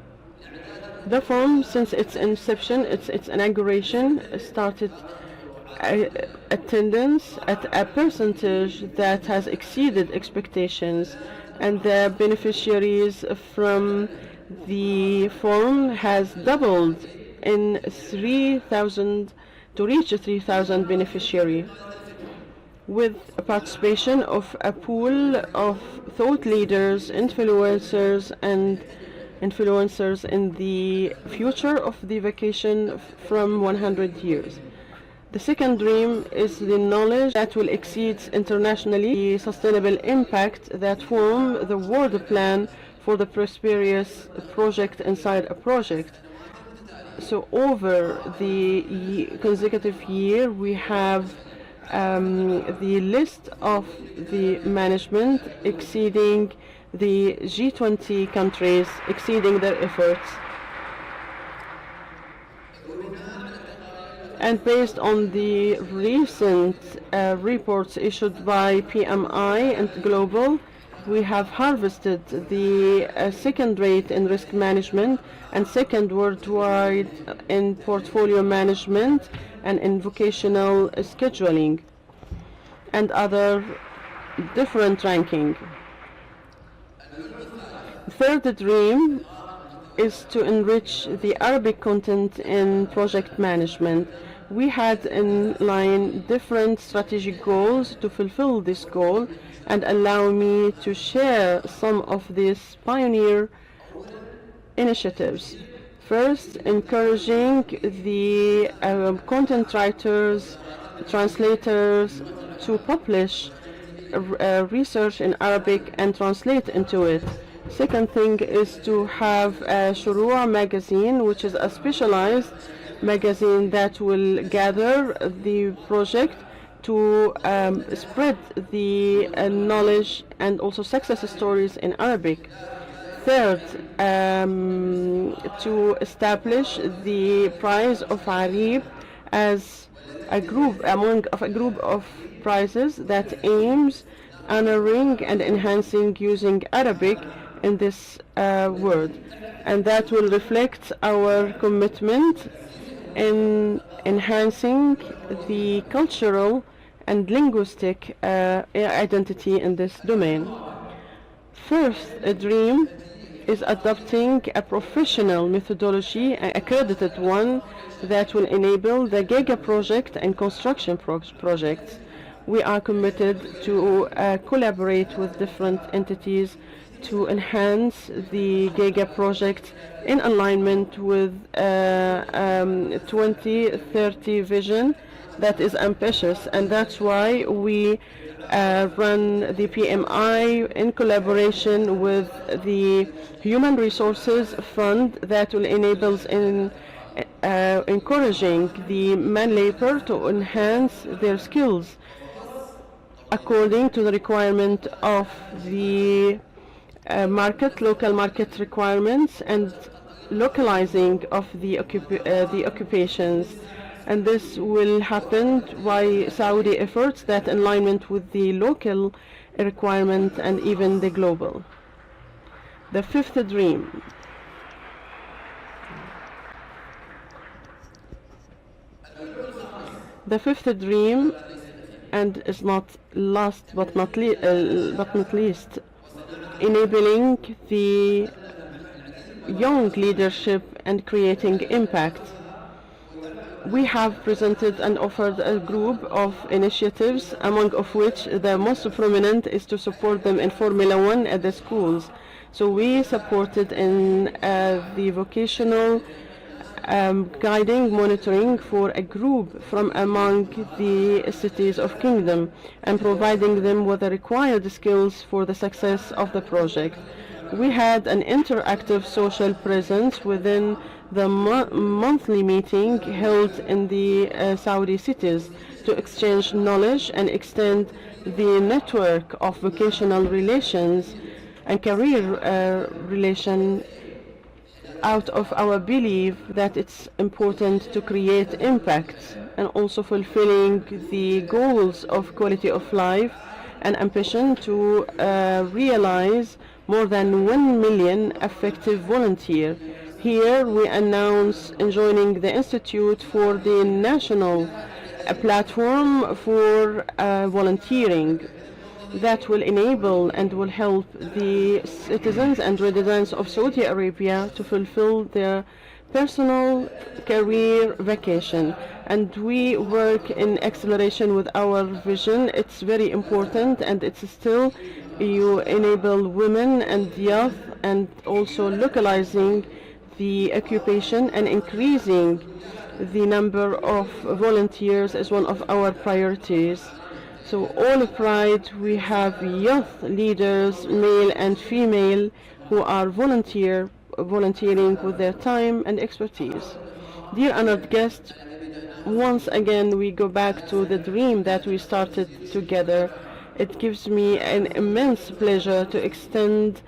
The forum, since its inception, its inauguration, started attendance at a percentage that has exceeded expectations, and the beneficiaries from the forum has doubled in 3,000 to reach 3,000 beneficiaries, with participation of a pool of thought leaders, influencers in the future of the vacation from 100 years. The second dream is the knowledge that will exceed internationally the sustainable impact that form the world plan for the prosperous project inside a project. So over the consecutive year, we have the list of the management exceeding the G20 countries, exceeding their efforts. And based on the recent reports issued by PMI and Global, we have harvested the second rate in risk management and second worldwide in portfolio management and in vocational scheduling and other different ranking. Third dream is to enrich the Arabic content in project management. We had in line different strategic goals to fulfill this goal, and allow me to share some of these pioneer initiatives. First, encouraging the content writers, translators to publish research in Arabic and translate into it. Second thing is to have a Shurua magazine, which is a specialized magazine that will gather the project to spread the knowledge and also success stories in Arabic. third, to establish the prize of Arib as a group of prizes that aims honoring and enhancing using Arabic in this word, and that will reflect our commitment in enhancing the cultural and linguistic identity in this domain. First, a dream is adopting a professional methodology, an accredited one, that will enable the Giga project and construction projects. We are committed to collaborate with different entities to enhance the Giga project in alignment with 2030 vision that is ambitious, and that's why we run the PMI in collaboration with the Human Resources Fund that will enable encouraging the man labor to enhance their skills according to the requirement of the local market requirements and localizing of the occupations. And this will happen by Saudi efforts that in alignment with the local requirement and even the global. The fifth dream. The fifth dream, and is not last but not least, enabling the young leadership and creating impact. We have presented and offered a group of initiatives, among of which the most prominent is to support them in Formula One at the schools. So we supported in the vocational guiding monitoring for a group from among the cities of Kingdom and providing them with the required skills for the success of the project. We had an interactive social presence within the monthly meeting held in the Saudi cities to exchange knowledge and extend the network of vocational relations and career relation out of our belief that it's important to create impact and also fulfilling the goals of quality of life and ambition to realize more than 1 million effective volunteers. Here we announce joining the Institute for the National Platform for Volunteering that will enable and will help the citizens and residents of Saudi Arabia to fulfill their personal career vacation. And we work in acceleration with our vision. It's very important, and it's still you enable women and youth and also localizing the occupation and increasing the number of volunteers is one of our priorities. So all pride, we have youth leaders, male and female, who are volunteering with their time and expertise. Dear honored guests, once again we go back to the dream that we started together. It gives me an immense pleasure to extend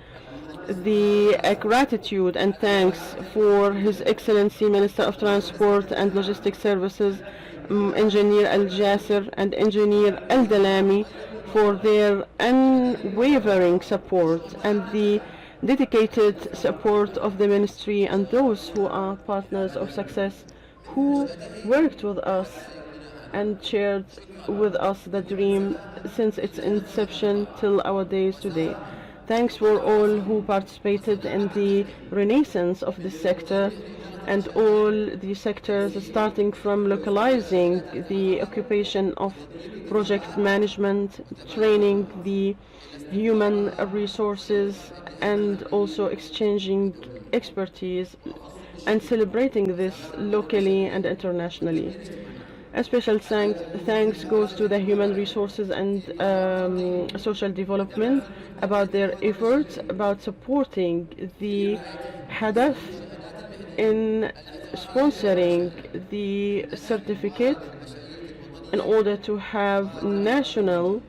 the gratitude and thanks for His Excellency Minister of Transport and Logistics Services, Engineer Al-Jasser and Engineer Al-Dalami, for their unwavering support and the dedicated support of the Ministry and those who are partners of success who worked with us and shared with us the dream since its inception till our days today. Thanks for all who participated in the renaissance of this sector and all the sectors, starting from localizing the occupation of project management, training the human resources, and also exchanging expertise and celebrating this locally and internationally. A special thanks goes to the Human Resources and Social Development about their efforts about supporting the Hadaf in sponsoring the certificate in order to have national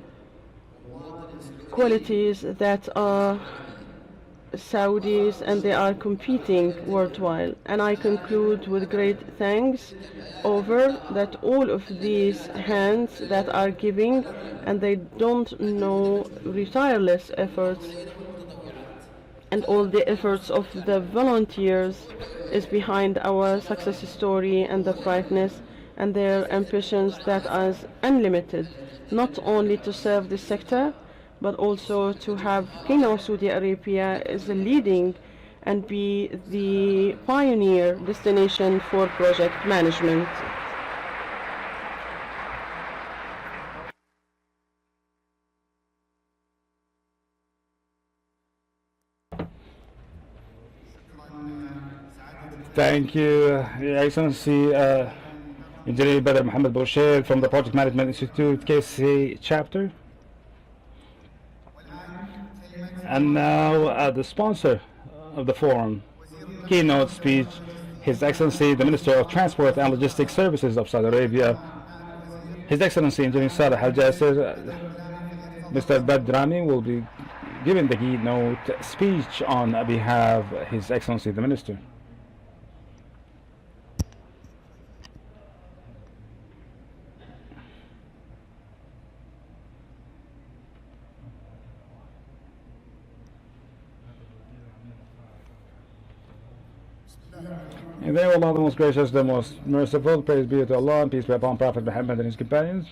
qualities that are Saudis, and they are competing worldwide. And I conclude with great thanks over that all of these hands that are giving, and they don't know tireless efforts, and all the efforts of the volunteers is behind our success story and the brightness, and their ambitions that are unlimited, not only to serve this sector, but also to have Kingdom of Saudi Arabia as a leading and be the pioneer destination for project management. Thank you, Your Excellency, Engineer Badr Mohammed Boucher from the Project Management Institute KC chapter. And now the sponsor of the forum, keynote speech, His Excellency the Minister of Transport and Logistics Services of Saudi Arabia, His Excellency Engineer Saleh Al Jasser. Mr. Badrami will be giving the keynote speech on behalf of His Excellency the Minister. In the name of Allah, the most gracious, the most merciful, praise be to Allah, and peace be upon Prophet Muhammad and his companions.